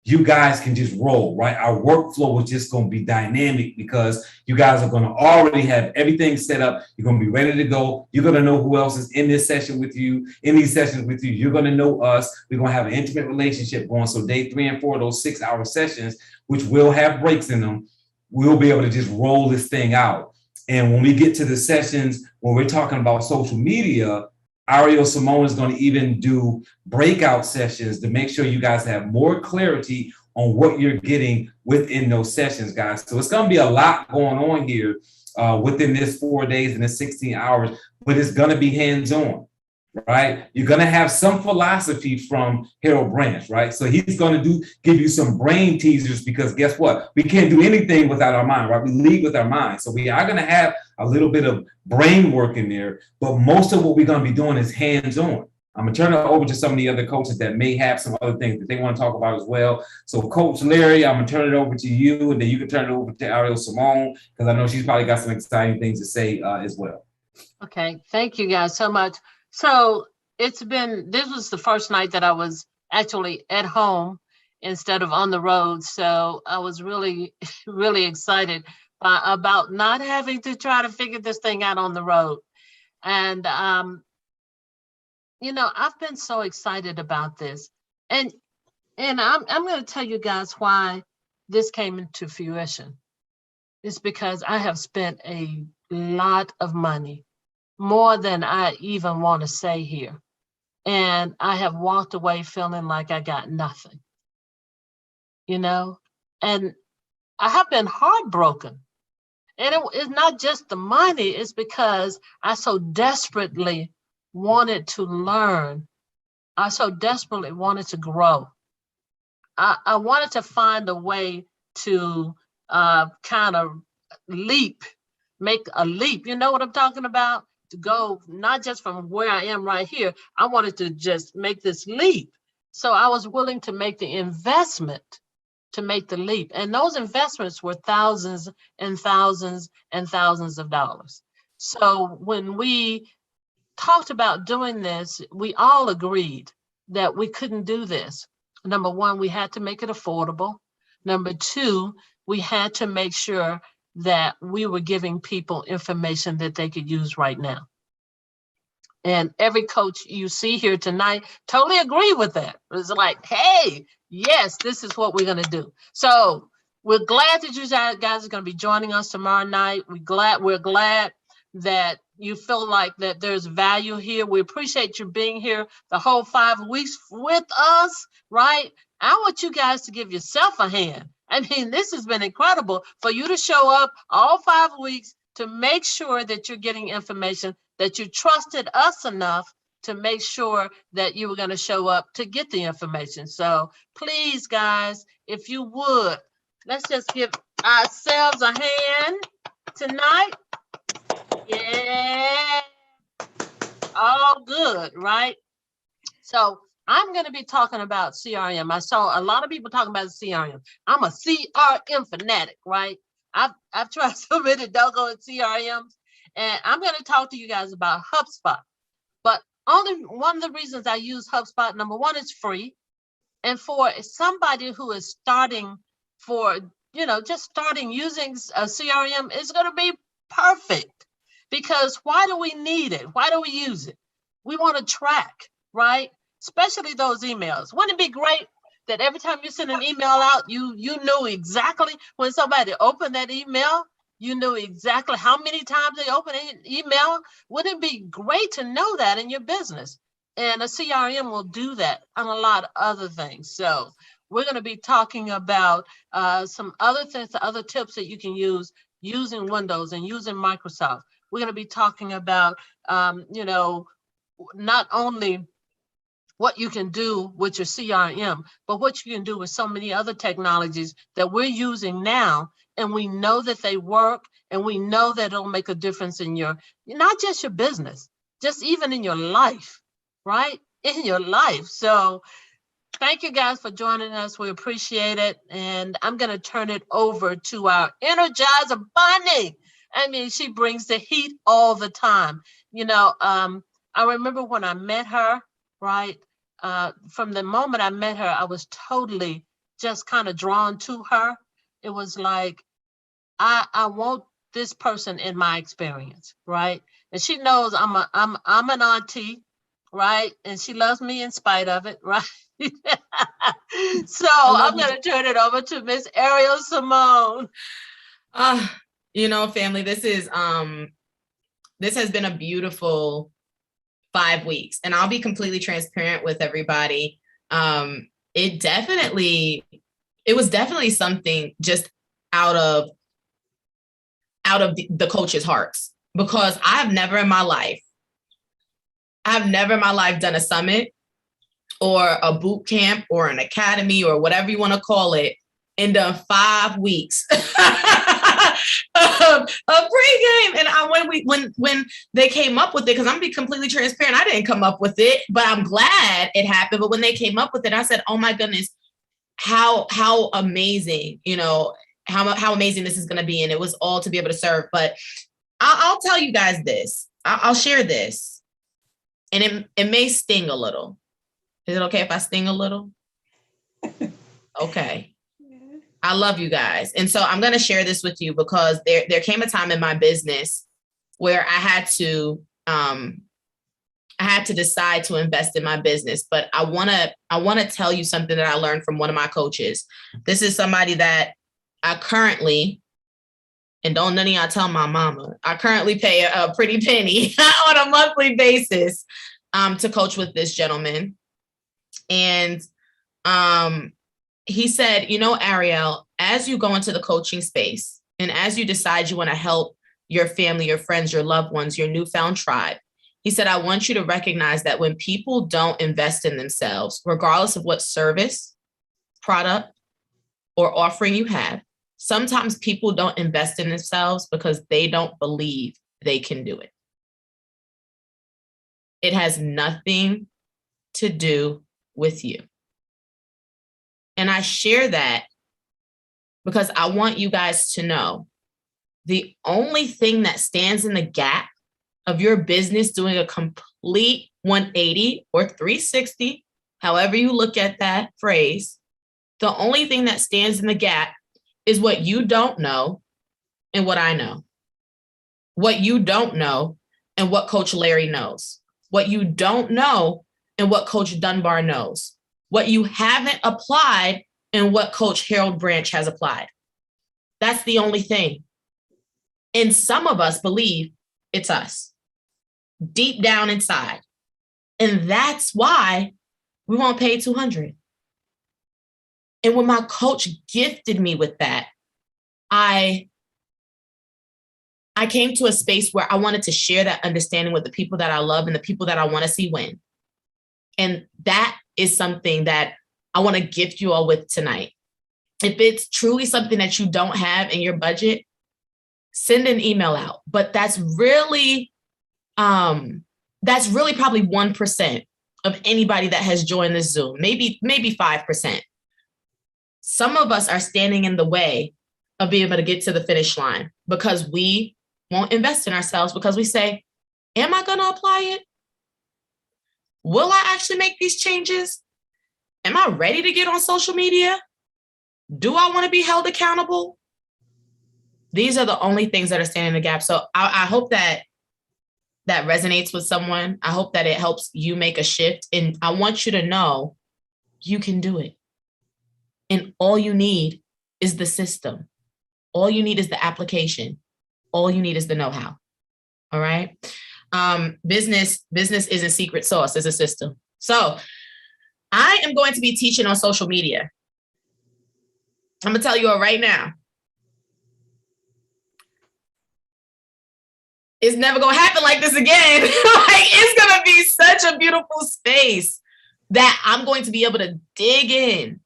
you guys can just roll, right? Our workflow is just going to be dynamic because you guys are going to already have everything set up. You're going to be ready to go. You're going to know who else is in this session with you, in these sessions with you. You're going to know us. We're going to have an intimate relationship going. So day 3 and 4, those 6-hour sessions, which will have breaks in them, we'll be able to just roll this thing out. And when we get to the sessions, when we're talking about social media, Ariel Simone is going to even do breakout sessions to make sure you guys have more clarity on what you're getting within those sessions, guys. So it's going to be a lot going on here within this 4 days and the 16 hours, but it's going to be hands-on, right? You're going to have some philosophy from Harold Branch, right? So he's going to give you some brain teasers because guess what? We can't do anything without our mind, right? We lead with our mind. So we are going to have a little bit of brain work in there, but most of what we're going to be doing is hands-on. I'm going to turn it over to some of the other coaches that may have some other things that they want to talk about as well. So Coach Larry, I'm going to turn it over to you, and then you can turn it over to Ariel Simone, because I know she's probably got some exciting things to say as well. Okay, thank you guys so much. So this was the first night that I was actually at home instead of on the road. So I was really, really excited about not having to try to figure this thing out on the road. And, you know, I've been so excited about this. And And I'm going to tell you guys why this came into fruition. It's because I have spent a lot of money, more than I even want to say here. And I have walked away feeling like I got nothing, you know? And I have been heartbroken. And it's not just the money, it's because I so desperately wanted to learn. I so desperately wanted to grow. I wanted to find a way to kind of make a leap. You know what I'm talking about? To go not just from where I am right here. I wanted to just make this leap. So I was willing to make the investment to make the leap. And those investments were thousands and thousands and thousands of dollars. So when we talked about doing this, we all agreed that we couldn't do this. Number one, we had to make it affordable. Number two, we had to make sure that we were giving people information that they could use right now. And every coach you see here tonight totally agree with that. It's like, hey, yes, this is what we're going to do. So we're glad that you guys are going to be joining us tomorrow night. We're glad that you feel like that there's value here. We appreciate you being here the whole 5 weeks with us, right? I want you guys to give yourself a hand. I mean, this has been incredible for you to show up all 5 weeks to make sure that you're getting information, that you trusted us enough to make sure that you were going to show up to get the information. So please, guys, if you would, let's just give ourselves a hand tonight. Yeah, all good, right? So I'm going to be talking about CRM. I saw a lot of people talking about CRM. I'm a CRM fanatic, right? I've tried so many doggone CRMs, and I'm going to talk to you guys about HubSpot. But only one of the reasons I use HubSpot, number one, it's free. And for somebody who is starting just starting using a CRM, it's going to be perfect. Because why do we need it? Why do we use it? We want to track, right? Especially those emails. Wouldn't it be great that every time you send an email out, you knew exactly when somebody opened that email, you knew exactly how many times they opened an email? Wouldn't it be great to know that in your business? And a CRM will do that on a lot of other things. So we're going to be talking about some other things, other tips that you can use using Windows and using Microsoft. We're going to be talking about, not only what you can do with your CRM, but what you can do with so many other technologies that we're using now. And we know that they work, and we know that it'll make a difference in not just your business, just even in your life, right? In your life. So thank you guys for joining us. We appreciate it. And I'm going to turn it over to our Energizer Bunny. I mean, she brings the heat all the time. I remember when I met her, right? From the moment I met her, I was totally just kind of drawn to her. It was like, I want this person in my experience, right? And she knows I'm an auntie, right? And she loves me in spite of it, right? So I'm going to turn it over to Miss Ariel Simone. Family, this has been a beautiful 5 weeks, and I'll be completely transparent with everybody. It was definitely something just out of the coaches' hearts, because I've never in my life done a summit or a boot camp or an academy or whatever you want to call it and done 5 weeks of pregame. And when they came up with it, because I'm gonna be completely transparent, I didn't come up with it, but I'm glad it happened. But when they came up with it, I said, oh my goodness, how amazing, how amazing this is going to be. And it was all to be able to serve. But I'll tell you guys this. I'll share this. And it may sting a little. Is it okay if I sting a little? Okay. I love you guys. And so I'm going to share this with you because there came a time in my business where I had to I had to decide to invest in my business. But I want to tell you something that I learned from one of my coaches. This is somebody that I currently, and don't none of y'all tell my mama, I currently pay a pretty penny on a monthly basis to coach with this gentleman. And he said, you know, Ariel, as you go into the coaching space and as you decide you want to help your family, your friends, your loved ones, your newfound tribe, he said, I want you to recognize that when people don't invest in themselves, regardless of what service, product, or offering you have, sometimes people don't invest in themselves because they don't believe they can do it. It has nothing to do with you. And I share that because I want you guys to know the only thing that stands in the gap of your business doing a complete 180 or 360, however you look at that phrase, the only thing that stands in the gap is what you don't know and what I know. What you don't know and what Coach Larry knows. What you don't know and what Coach Dunbar knows. What you haven't applied and what Coach Harold Branch has applied. That's the only thing. And some of us believe it's us, deep down inside. And that's why we won't pay $200. And when my coach gifted me with that, I came to a space where I wanted to share that understanding with the people that I love and the people that I want to see win. And that is something that I want to gift you all with tonight. If it's truly something that you don't have in your budget, send an email out. But that's really probably 1% of anybody that has joined this Zoom, maybe 5%. Some of us are standing in the way of being able to get to the finish line because we won't invest in ourselves because we say, am I going to apply it? Will I actually make these changes? Am I ready to get on social media? Do I want to be held accountable? These are the only things that are standing in the gap. So I hope that resonates with someone. I hope that it helps you make a shift. And I want you to know you can do it. And all you need is the system. All you need is the application. All you need is the know-how. All right. Business isn't secret sauce, it's a system. So I am going to be teaching on social media. I'm gonna tell you all right now. It's never gonna happen like this again. It's gonna be such a beautiful space that I'm going to be able to dig in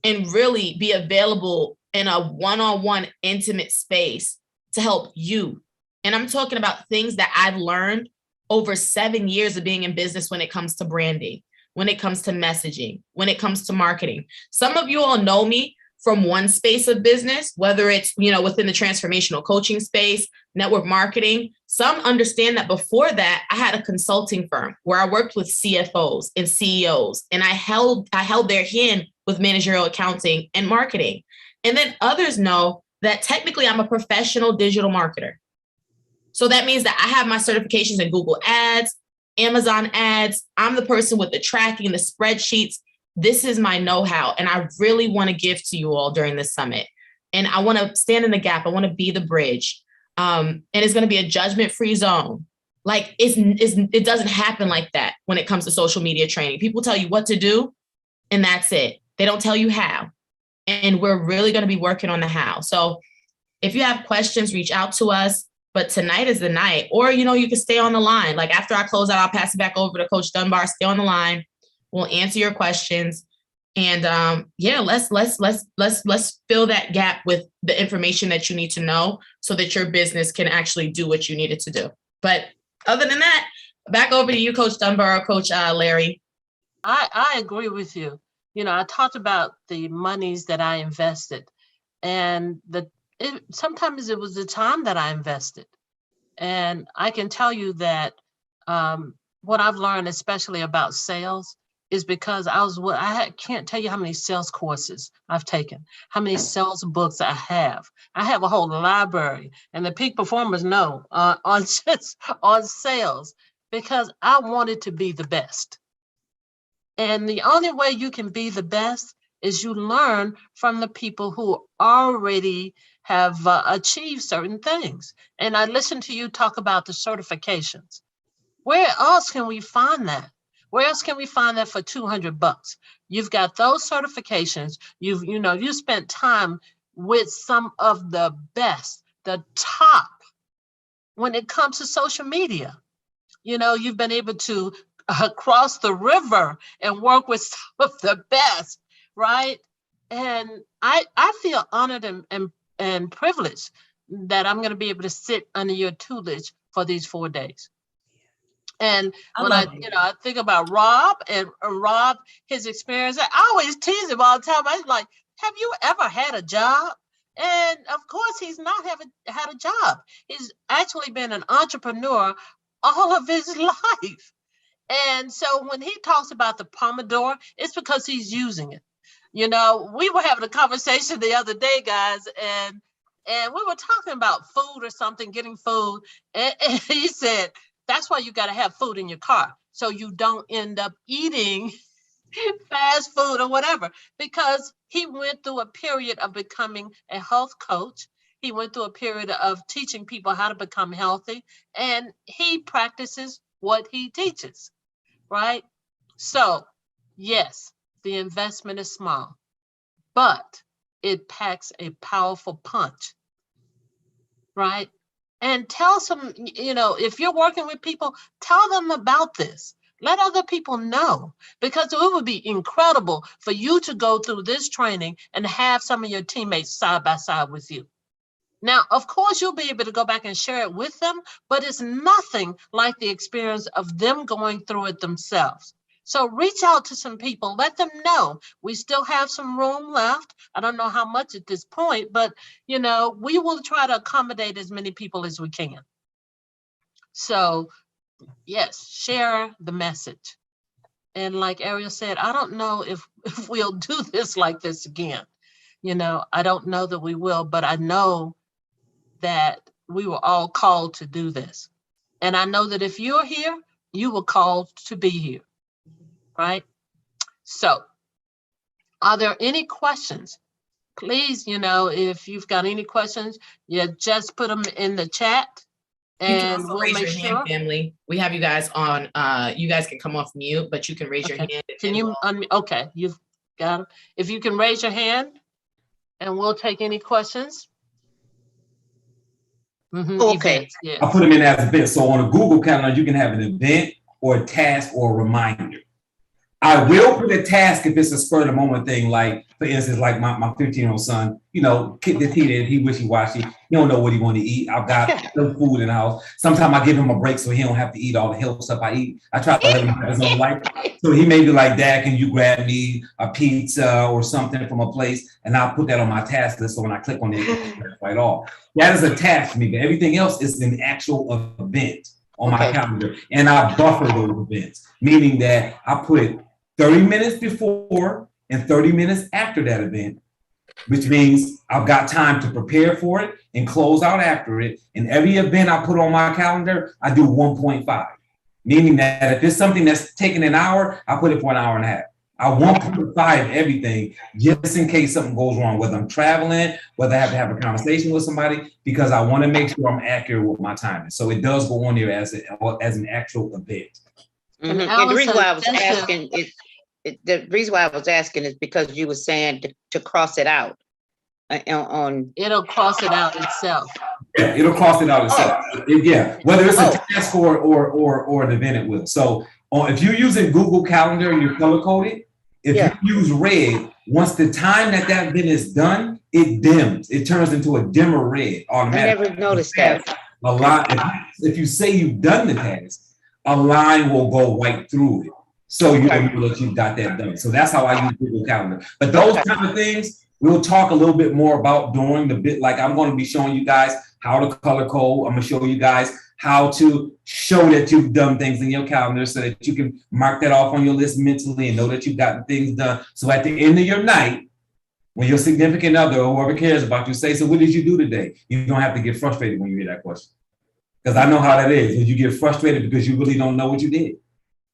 and really be available in a one-on-one intimate space to help you. And I'm talking about things that I've learned over 7 years of being in business when it comes to branding, when it comes to messaging, when it comes to marketing. Some of you all know me from one space of business, whether it's, within the transformational coaching space, network marketing. Some understand that before that, I had a consulting firm where I worked with CFOs and CEOs, and I held their hand with managerial accounting and marketing. And then others know that technically I'm a professional digital marketer. So that means that I have my certifications in Google Ads, Amazon Ads. I'm the person with the tracking, the spreadsheets. This is my know-how. And I really want to give to you all during this summit. And I want to stand in the gap. I want to be the bridge. And it's going to be a judgment-free zone. Like it doesn't happen like that when it comes to social media training. People tell you what to do, and that's it. They don't tell you how. And we're really going to be working on the how. So if you have questions, reach out to us. But tonight is the night. Or, you can stay on the line. Like after I close out, I'll pass it back over to Coach Dunbar. Stay on the line. We'll answer your questions. And let's fill that gap with the information that you need to know so that your business can actually do what you need it to do. But other than that, back over to you, Coach Dunbar or Coach Larry. I agree with you. I talked about the monies that I invested, and sometimes it was the time that I invested. And I can tell you that what I've learned, especially about sales, is because I can't tell you how many sales courses I've taken, how many sales books I have. I have a whole library, and the peak performers know on sales. because I wanted to be the best. And the only way you can be the best is you learn from the people who already have achieved certain things. And I listened to you talk about the certifications. Where else can we find that? Where else can we find that for $200? You've got those certifications. You spent time with some of the best, the top when it comes to social media. You've been able to cross the river and work with some of the best, right? And I feel honored and privileged that I'm going to be able to sit under your tutelage for these 4 days. And when I think about Rob and Rob, his experience, I always tease him all the time. I was like, have you ever had a job? And of course, he's not had a job. He's actually been an entrepreneur all of his life. And so when he talks about the Pomodoro, it's because he's using it. We were having a conversation the other day, guys, and we were talking about food or something, getting food. And he said, that's why you got to have food in your car, so you don't end up eating fast food or whatever, because he went through a period of becoming a health coach. He went through a period of teaching people how to become healthy, and he practices what he teaches, right? So, yes, the investment is small, but it packs a powerful punch, right? And tell some, if you're working with people, tell them about this. Let other people know, because it would be incredible for you to go through this training and have some of your teammates side by side with you. Now, of course, you'll be able to go back and share it with them, but it's nothing like the experience of them going through it themselves. So reach out to some people, let them know we still have some room left. I don't know how much at this point, but we will try to accommodate as many people as we can. So yes, share the message. And like Ariel said, I don't know if we'll do this like this again. I don't know that we will, but I know that we were all called to do this. And I know that if you're here, you were called to be here. Right? So, are there any questions? Please, if you've got any questions, just put them in the chat, and we'll raise make your sure. Hand, family. We have you guys on. You guys can come off mute, but you can raise your hand. Can you? Okay, you've got them. If you can raise your hand, and we'll take any questions. Okay. Events, yes. I'll put them in as events. So on a Google Calendar, you can have an event or a task or a reminder. I will put a task if it's a spur of the moment thing, like, for instance, like my 15-year-old son, kick the teeth, he wishy-washy. He don't know what he want to eat. I've got no food in the house. Sometimes I give him a break so he don't have to eat all the health stuff I eat. I try to let him have his own life. So he may be like, Dad, can you grab me a pizza or something from a place? And I'll put that on my task list. So when I click on it, it's right off. That is a task for me, but everything else is an actual event on my calendar. And I buffer those events, meaning that I put 30 minutes before and 30 minutes after that event, which means I've got time to prepare for it and close out after it. And every event I put on my calendar, I do 1.5, meaning that if it's something that's taking an hour, I put it for an hour and a half. I 1.5 everything just in case something goes wrong, whether I'm traveling, whether I have to have a conversation with somebody, because I want to make sure I'm accurate with my timing. So it does go on there as an actual event. And the reason why I was asking is because you were saying to cross it out it'll cross it out itself. Yeah, it'll cross it out itself. Whether it's a task or an event, it will. So if you're using Google Calendar and you're color coded, if you use red, once the time that event is done, it dims. It turns into a dimmer red automatically. I never noticed that. A line, if you say you've done the task, a line will go right through it. So you know that you've got that done. So that's how I use Google Calendar. But those kind of things, we'll talk a little bit more about during the bit. Like I'm going to be showing you guys how to color code. I'm going to show you guys how to show that you've done things in your calendar so that you can mark that off on your list mentally and know that you've gotten things done. So at the end of your night, when your significant other or whoever cares about you say, so what did you do today? You don't have to get frustrated when you hear that question. Because I know how that is. And you get frustrated because you really don't know what you did.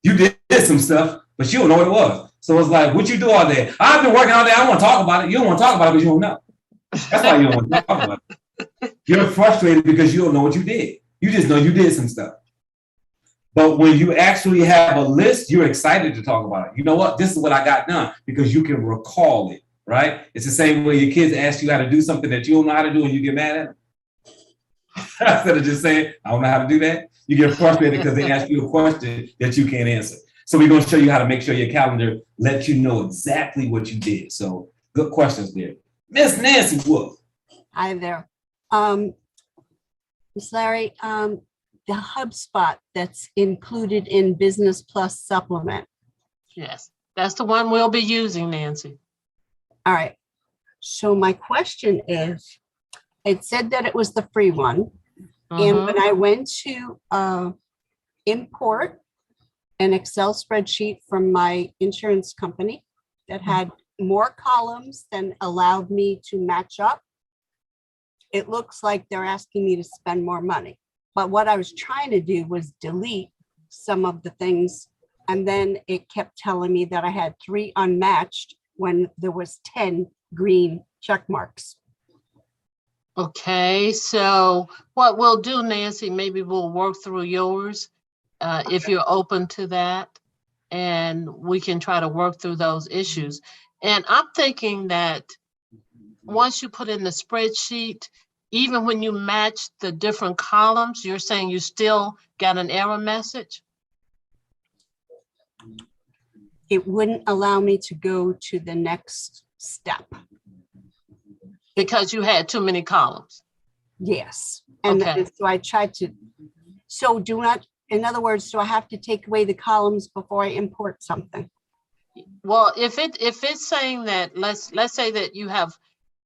You did some stuff, but you don't know what it was. So it's like, what you do all day? I've been working all day. I don't want to talk about it. You don't want to talk about it because you don't know. That's why you don't want to talk about it. You're frustrated because you don't know what you did. You just know you did some stuff. But when you actually have a list, you're excited to talk about it. You know what? This is what I got done because you can recall it, right? It's the same way your kids ask you how to do something that you don't know how to do and you get mad at them. Instead of just saying, I don't know how to do that, you get frustrated because they ask you a question that you can't answer. So we're going to show you how to make sure your calendar lets you know exactly what you did. So good questions there. Miss Nancy Wolf. Hi there. Ms. Larry, the HubSpot that's included in Business Plus supplement. Yes, that's the one we'll be using, Nancy. All right. So my question is, it said that it was the free one. And when I went to import an Excel spreadsheet from my insurance company that had more columns than allowed me to match up, it looks like they're asking me to spend more money. But what I was trying to do was delete some of the things. And then it kept telling me that I had 3 unmatched when there was 10 green check marks. Okay, so what we'll do, Nancy, maybe we'll work through yours if you're open to that, and we can try to work through those issues. And I'm thinking that once you put in the spreadsheet, even when you match the different columns, you're saying you still got an error message? It wouldn't allow me to go to the next step. Because you had too many columns. Yes. And Okay. so I tried to, so do not, in other words, do I have to take away the columns before I import something? Well, if it's saying that, let's say that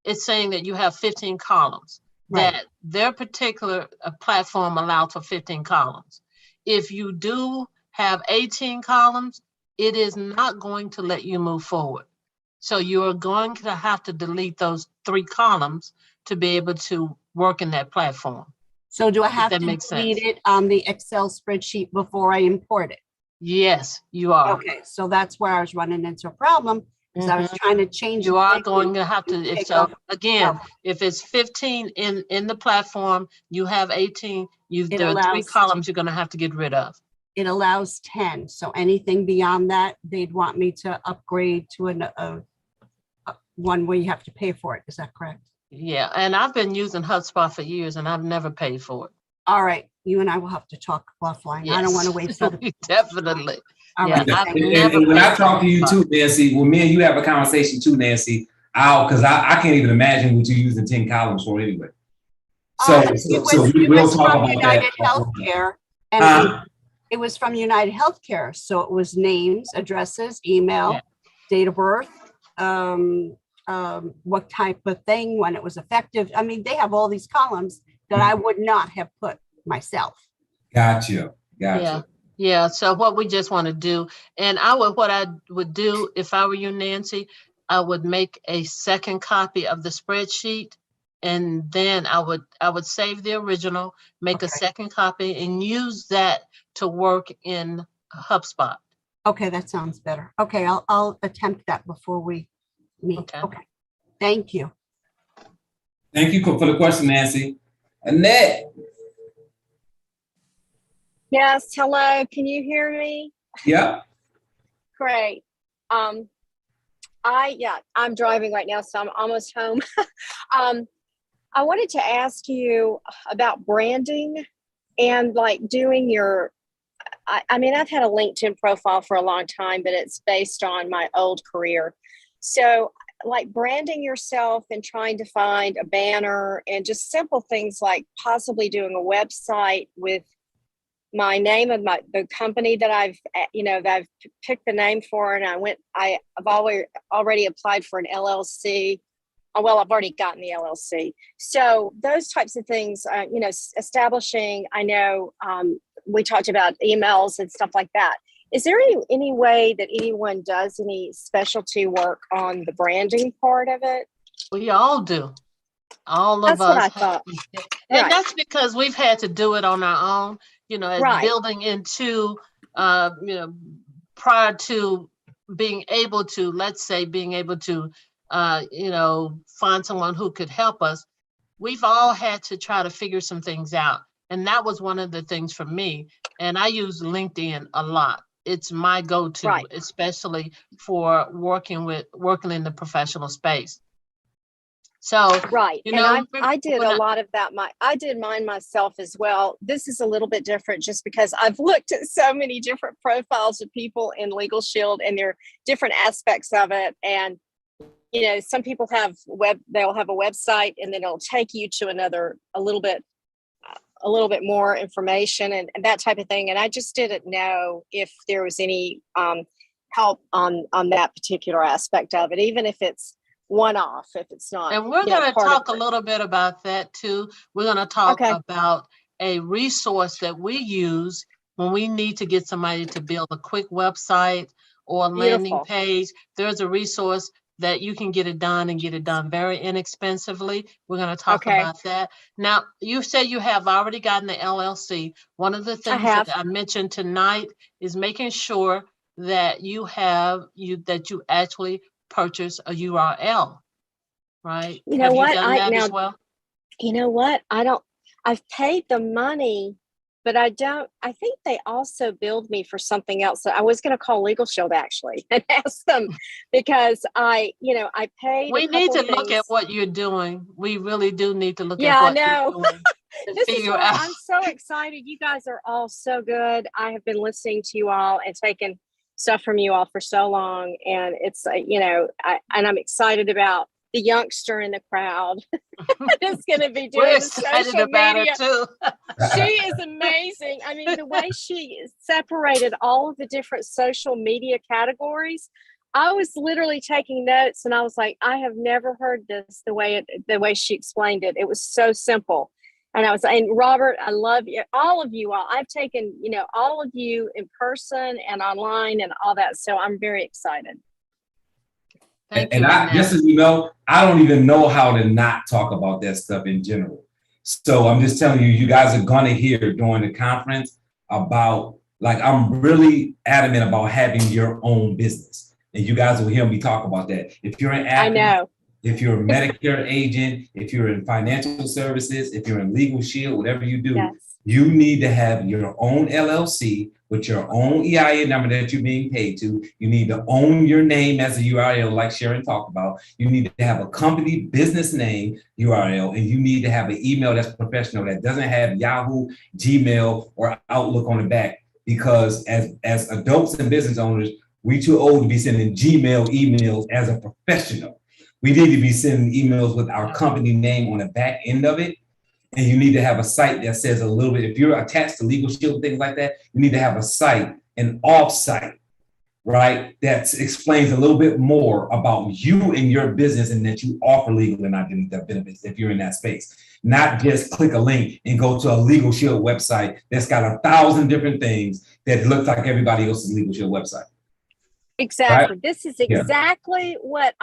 it's saying that you have 15 columns, Right. that their particular platform allows for 15 columns. If you do have 18 columns, it is not going to let you move forward. So you're going to have to delete those 3 columns to be able to work in that platform. So do I have that to makes delete sense. it on the Excel spreadsheet before I import it? Yes, you are. Okay, so that's where I was running into a problem because I was trying to change. You the are thing going to have to, and if take so, off. again, if it's 15 in the platform, you have 18, there are 3 allows- columns you're going to have to get rid of. It allows 10. So anything beyond that, they'd want me to upgrade to a one where you have to pay for it. Is that correct? Yeah, and I've been using HubSpot for years and I've never paid for it. All right, you and I will have to talk offline. I don't want to waste other. Definitely. All Yeah, right, I've thank you. never And when I paid talk to you for too, Nancy, when me and you have a conversation too, Nancy, because I can't even imagine what you're using 10 columns for anyway. So, It we'll was talk from about that. United Healthcare, and it was from United Healthcare. So it was names, addresses, email, date of birth, what type of thing, when it was effective. I mean, they have all these columns that I would not have put myself. Gotcha. Yeah. So what we just want to do, and what I would do if I were you, Nancy, I would make a second copy of the spreadsheet, and then I would save the original, make a second copy, and use that to work in HubSpot. Okay, that sounds better. Okay, I'll attempt that before we meet. Okay. Thank you. Thank you for the question, Nancy. Annette. Yes, hello, can you hear me? Yeah. Great. I'm driving right now, so I'm almost home. I wanted to ask you about branding and like doing your, I mean, I've had a LinkedIn profile for a long time, but it's based on my old career. So like branding yourself and trying to find a banner and just simple things like possibly doing a website with my name of the company that I've picked the name for, and I've already applied for an LLC. Well, I've already gotten the LLC. So those types of things, establishing, I know we talked about emails and stuff like that. Is there any way that anyone does any specialty work on the branding part of it? We all do. All That's of what I us, thought. and Right. that's because we've had to do it on our own. You know, as Right. building into, you know, prior to being able to, let's say, being able to, you know, find someone who could help us. We've all had to try to figure some things out, and that was one of the things for me. And I use LinkedIn a lot. It's my go-to, Right. especially for working in the professional space. So, Right. you And know, I did a lot of that. I did mine myself as well. This is a little bit different just because I've looked at so many different profiles of people in Legal Shield and their different aspects of it. And, you know, some people they'll have a website and then it'll take you to a little bit more information and that type of thing. And I just didn't know if there was any help on that particular aspect of it, even if it's one-off, if it's not. And we're going to talk a little bit about that too. We're going to talk about a resource that we use when we need to get somebody to build a quick website or a landing page. There's a resource that you can get it done and get it done very inexpensively. We're going to talk about that. Now, you said you have already gotten the LLC. One of the things that I mentioned tonight is making sure that you actually purchase a URL, right? You know Have what? you done that as well? You know what? I've paid the money, but I think they also billed me for something else. So I was going to call Legal Shield actually and ask them because I paid. We need to look at what you're doing. We really do need to look at what you're doing. This is why I'm so excited. You guys are all so good. I have been listening to you all and taking stuff from you all for so long, and it's I'm excited about the youngster in the crowd that's going to be doing the social media too. She is amazing. I mean, the way she separated all of the different social media categories, I was literally taking notes, and I was like, I have never heard this the way she explained it. It was so simple. And Robert, I love you, all of you all. I've taken, all of you in person and online and all that. So I'm very excited. Just so you know, I don't even know how to not talk about that stuff in general. So I'm just telling you, you guys are going to hear during the conference about, I'm really adamant about having your own business. And you guys will hear me talk about that. If you're an athlete, I know. If you're a Medicare agent, if you're in financial services, if you're in Legal Shield, whatever you do, you need to have your own LLC with your own EIN number that you're being paid to. You need to own your name as a URL, like Sharon talked about. You need to have a company business name URL, and you need to have an email that's professional, that doesn't have Yahoo, Gmail, or Outlook on the back. Because as adults and business owners, we're too old to be sending Gmail emails as a professional. We need to be sending emails with our company name on the back end of it. And you need to have a site that says a little bit, if you're attached to Legal Shield, things like that, you need to have a site, an off-site, right? That explains a little bit more about you and your business, and that you offer legal and identity benefits if you're in that space. Not just click a link and go to a Legal Shield website that's got 1,000 different things that look like everybody else's Legal Shield website. Exactly. Right? This is exactly what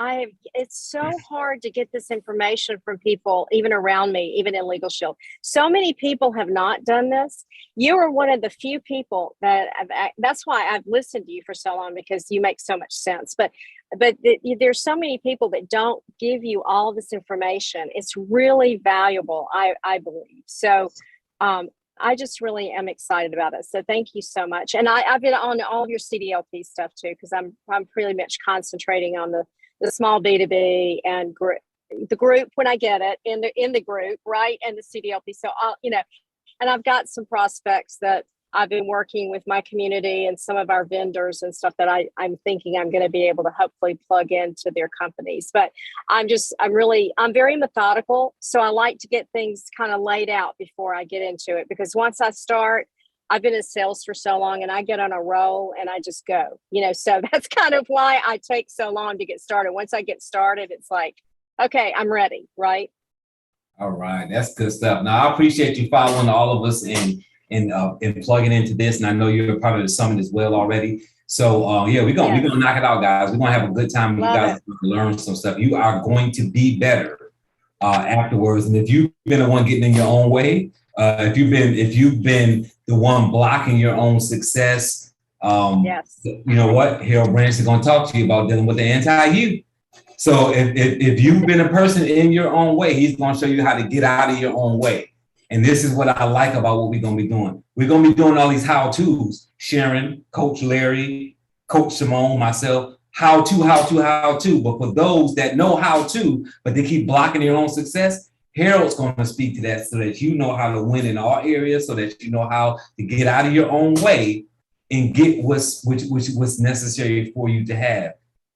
it's so hard to get this information from people, even around me, even in Legal Shield. So many people have not done this. You are one of the few people that's why I've listened to you for so long, because you make so much sense. But there's so many people that don't give you all this information. It's really valuable, I believe. So, I just really am excited about it. So thank you so much. And I've been on all of your CDLP stuff too, because I'm pretty much concentrating on the small B2B and the group when I get it in the group, right? And the CDLP. So and I've got some prospects that I've been working with my community and some of our vendors and stuff that I'm thinking I'm going to be able to hopefully plug into their companies. But I'm very methodical. So I like to get things kind of laid out before I get into it, because once I start, I've been in sales for so long and I get on a roll and I just go, so that's kind of why I take so long to get started. Once I get started, it's like, okay, I'm ready. Right. All right. That's good stuff. Now I appreciate you following all of us and plugging into this. And I know you're a part of the summit as well already. So we're gonna knock it out, guys. We're gonna have a good time. You guys are gonna learn some stuff. You are going to be better afterwards. And if you've been the one getting in your own way, if you've been the one blocking your own success, Yes. you know what? Harold Branch is going to talk to you about dealing with the anti-you. So if you've been a person in your own way, he's going to show you how to get out of your own way. And this is what I like about what we're going to be doing. We're going to be doing all these how-tos. Sharon, Coach Larry, Coach Simone, myself, how to. But for those that know how to, but they keep blocking their own success, Harold's going to speak to that so that you know how to win in all areas, so that you know how to get out of your own way and get what's necessary for you to have,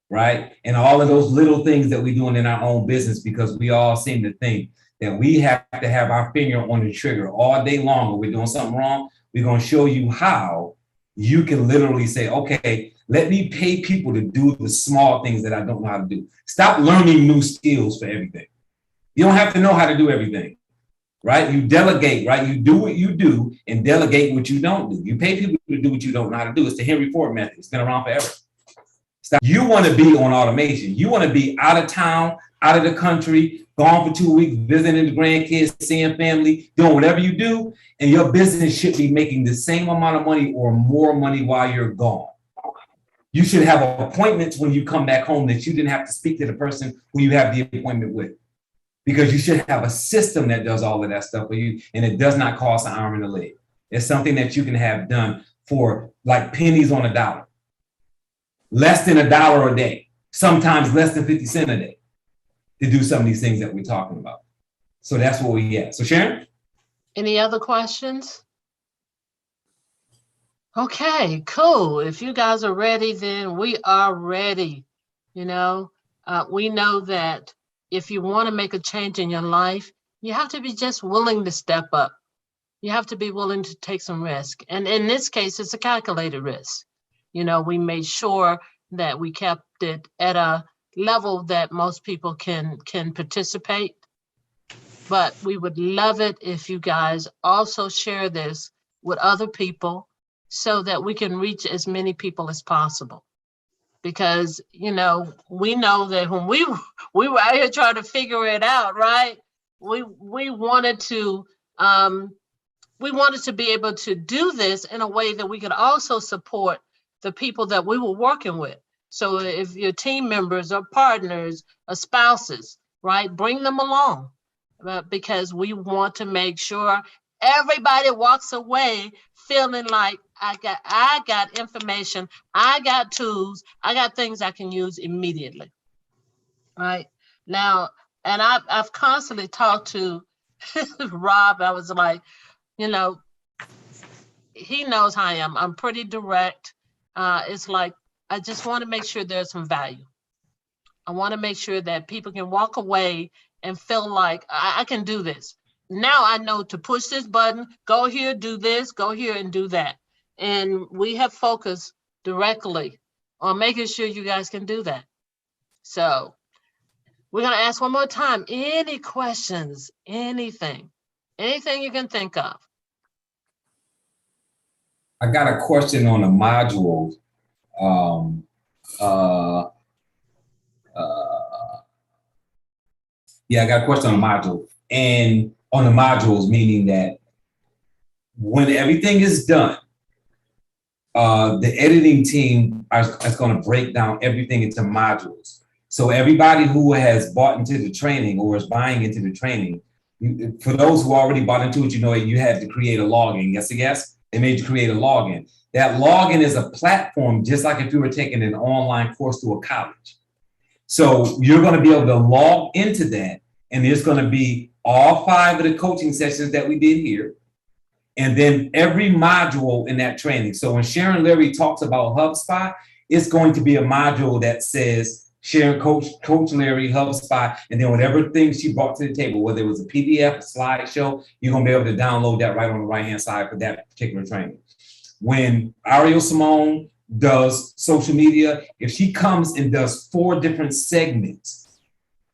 right? And all of those little things that we're doing in our own business, because we all seem to think that we have to have our finger on the trigger all day long. If we're doing something wrong, we're going to show you how you can literally say, okay, let me pay people to do the small things that I don't know how to do. Stop learning new skills for everything. You don't have to know how to do everything, right? You delegate, right? You do what you do and delegate what you don't do. You pay people to do what you don't know how to do. It's the Henry Ford method. It's been around forever. Stop. You want to be on automation. You want to be out of town, out of the country, gone for 2 weeks, visiting the grandkids, seeing family, doing whatever you do, and your business should be making the same amount of money or more money while you're gone. You should have appointments when you come back home that you didn't have to speak to the person who you have the appointment with, because you should have a system that does all of that stuff for you, and it does not cost an arm and a leg. It's something that you can have done for like pennies on a dollar, less than $1 a day, sometimes less than 50 cents a day, to do some of these things that we're talking about. So that's where we at. So Sharon? Any other questions? Okay, cool. If you guys are ready, then we are ready. You know, we know that if you want to make a change in your life, you have to be just willing to step up. You have to be willing to take some risk. And in this case, it's a calculated risk. You know, we made sure that we kept it at a level that most people can participate. But we would love it if you guys also share this with other people so that we can reach as many people as possible. Because, you know, we know that when we were out here trying to figure it out, right? We wanted to be able to do this in a way that we could also support the people that we were working with. So if your team members or partners or spouses, right, bring them along, because we want to make sure everybody walks away feeling like I got information, I got tools, I got things I can use immediately. Right now, and I've constantly talked to Rob. I was like, you know, he knows how I am. I'm pretty direct. It's like, I just want to make sure there's some value. I want to make sure that people can walk away and feel like I can do this. Now I know to push this button, go here, do this, go here and do that. And we have focused directly on making sure you guys can do that. So we're going to ask one more time. Any questions, anything you can think of? I got a question on the modules. Yeah, I got a question on the module. And on the modules, meaning that when everything is done, the editing team is going to break down everything into modules. So everybody who has bought into the training or is buying into the training, for those who already bought into it, you know, you had to create a login. Yes, they made you create a login. That login is a platform, just like if you were taking an online course to a college. So you're going to be able to log into that, and there's going to be all 5 of the coaching sessions that we did here, and then every module in that training. So when Sharon Larry talks about HubSpot, it's going to be a module that says Sharon Coach Larry HubSpot, and then whatever things she brought to the table, whether it was a PDF, a slideshow, you're going to be able to download that right on the right-hand side for that particular training. When Ariel Simone does social media, if she comes and does 4 different segments,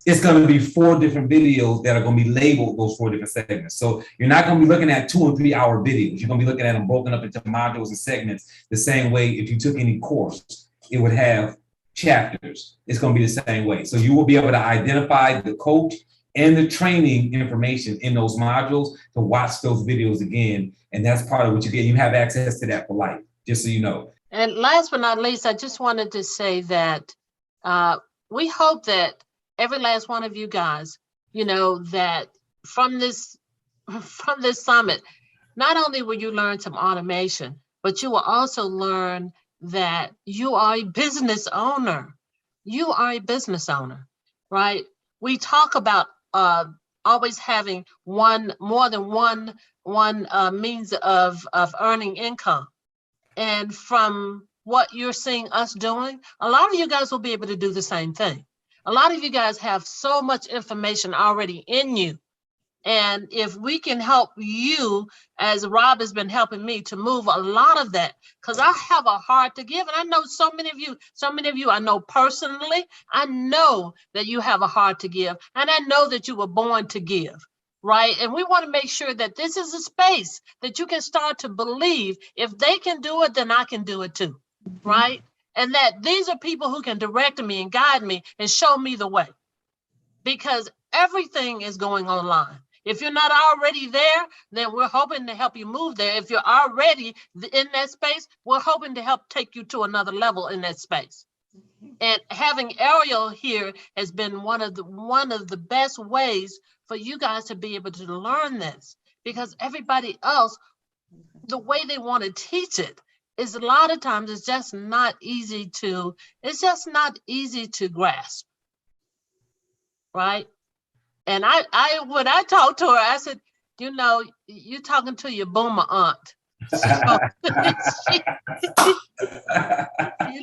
it's going to be 4 different videos that are going to be labeled those 4 different segments. So you're not going to be looking at 2 and 3 hour videos. You're going to be looking at them broken up into modules and segments, the same way if you took any course, it would have chapters. It's going to be the same way. So you will be able to identify the coach and the training information in those modules to watch those videos again. And that's part of what you get. You have access to that for life, just so you know. And last but not least, I just wanted to say that we hope that every last one of you guys, you know, that from this summit, not only will you learn some automation, but you will also learn that you are a business owner. You are a business owner, right? We talk about always having more than one means of earning income. And from what you're seeing us doing, a lot of you guys will be able to do the same thing. A lot of you guys have so much information already in you. And if we can help you, as Rob has been helping me to move a lot of that, because I have a heart to give. And I know so many of you I know personally. I know that you have a heart to give. And I know that you were born to give, right? And we want to make sure that this is a space that you can start to believe if they can do it, then I can do it too, right? And that these are people who can direct me and guide me and show me the way, because everything is going online. If you're not already there, then we're hoping to help you move there. If you're already in that space, we're hoping to help take you to another level in that space. And having Ariel here has been one of the best ways for you guys to be able to learn this, because everybody else, the way they want to teach it is a lot of times it's just not easy to grasp, right? And when I talked to her, I said, you know, you're talking to your boomer aunt. So she's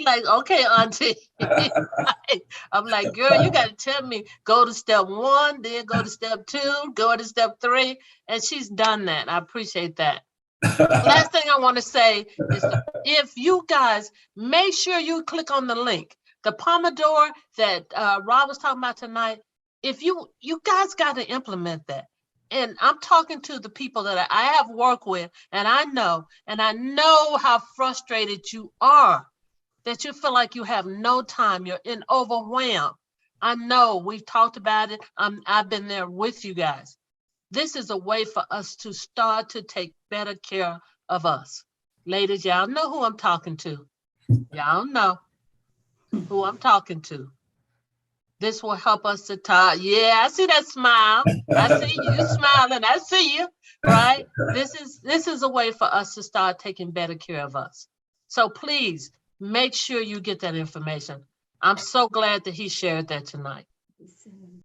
like, okay, auntie. I'm like, girl, you got to tell me, go to step 1, then go to step 2, go to step 3. And she's done that. I appreciate that. Last thing I want to say is if you guys make sure you click on the link, the Pomodoro that Rob was talking about tonight. If you guys got to implement that. And I'm talking to the people that I have worked with, and I know how frustrated you are, that you feel like you have no time, you're overwhelmed. I know we've talked about it. I've been there with you guys. This is a way for us to start to take better care of us. Ladies, y'all know who I'm talking to. Y'all know who I'm talking to. This will help us to talk. Yeah, I see that smile. I see you smiling. I see you, right? This is a way for us to start taking better care of us. So please make sure you get that information. I'm so glad that he shared that tonight.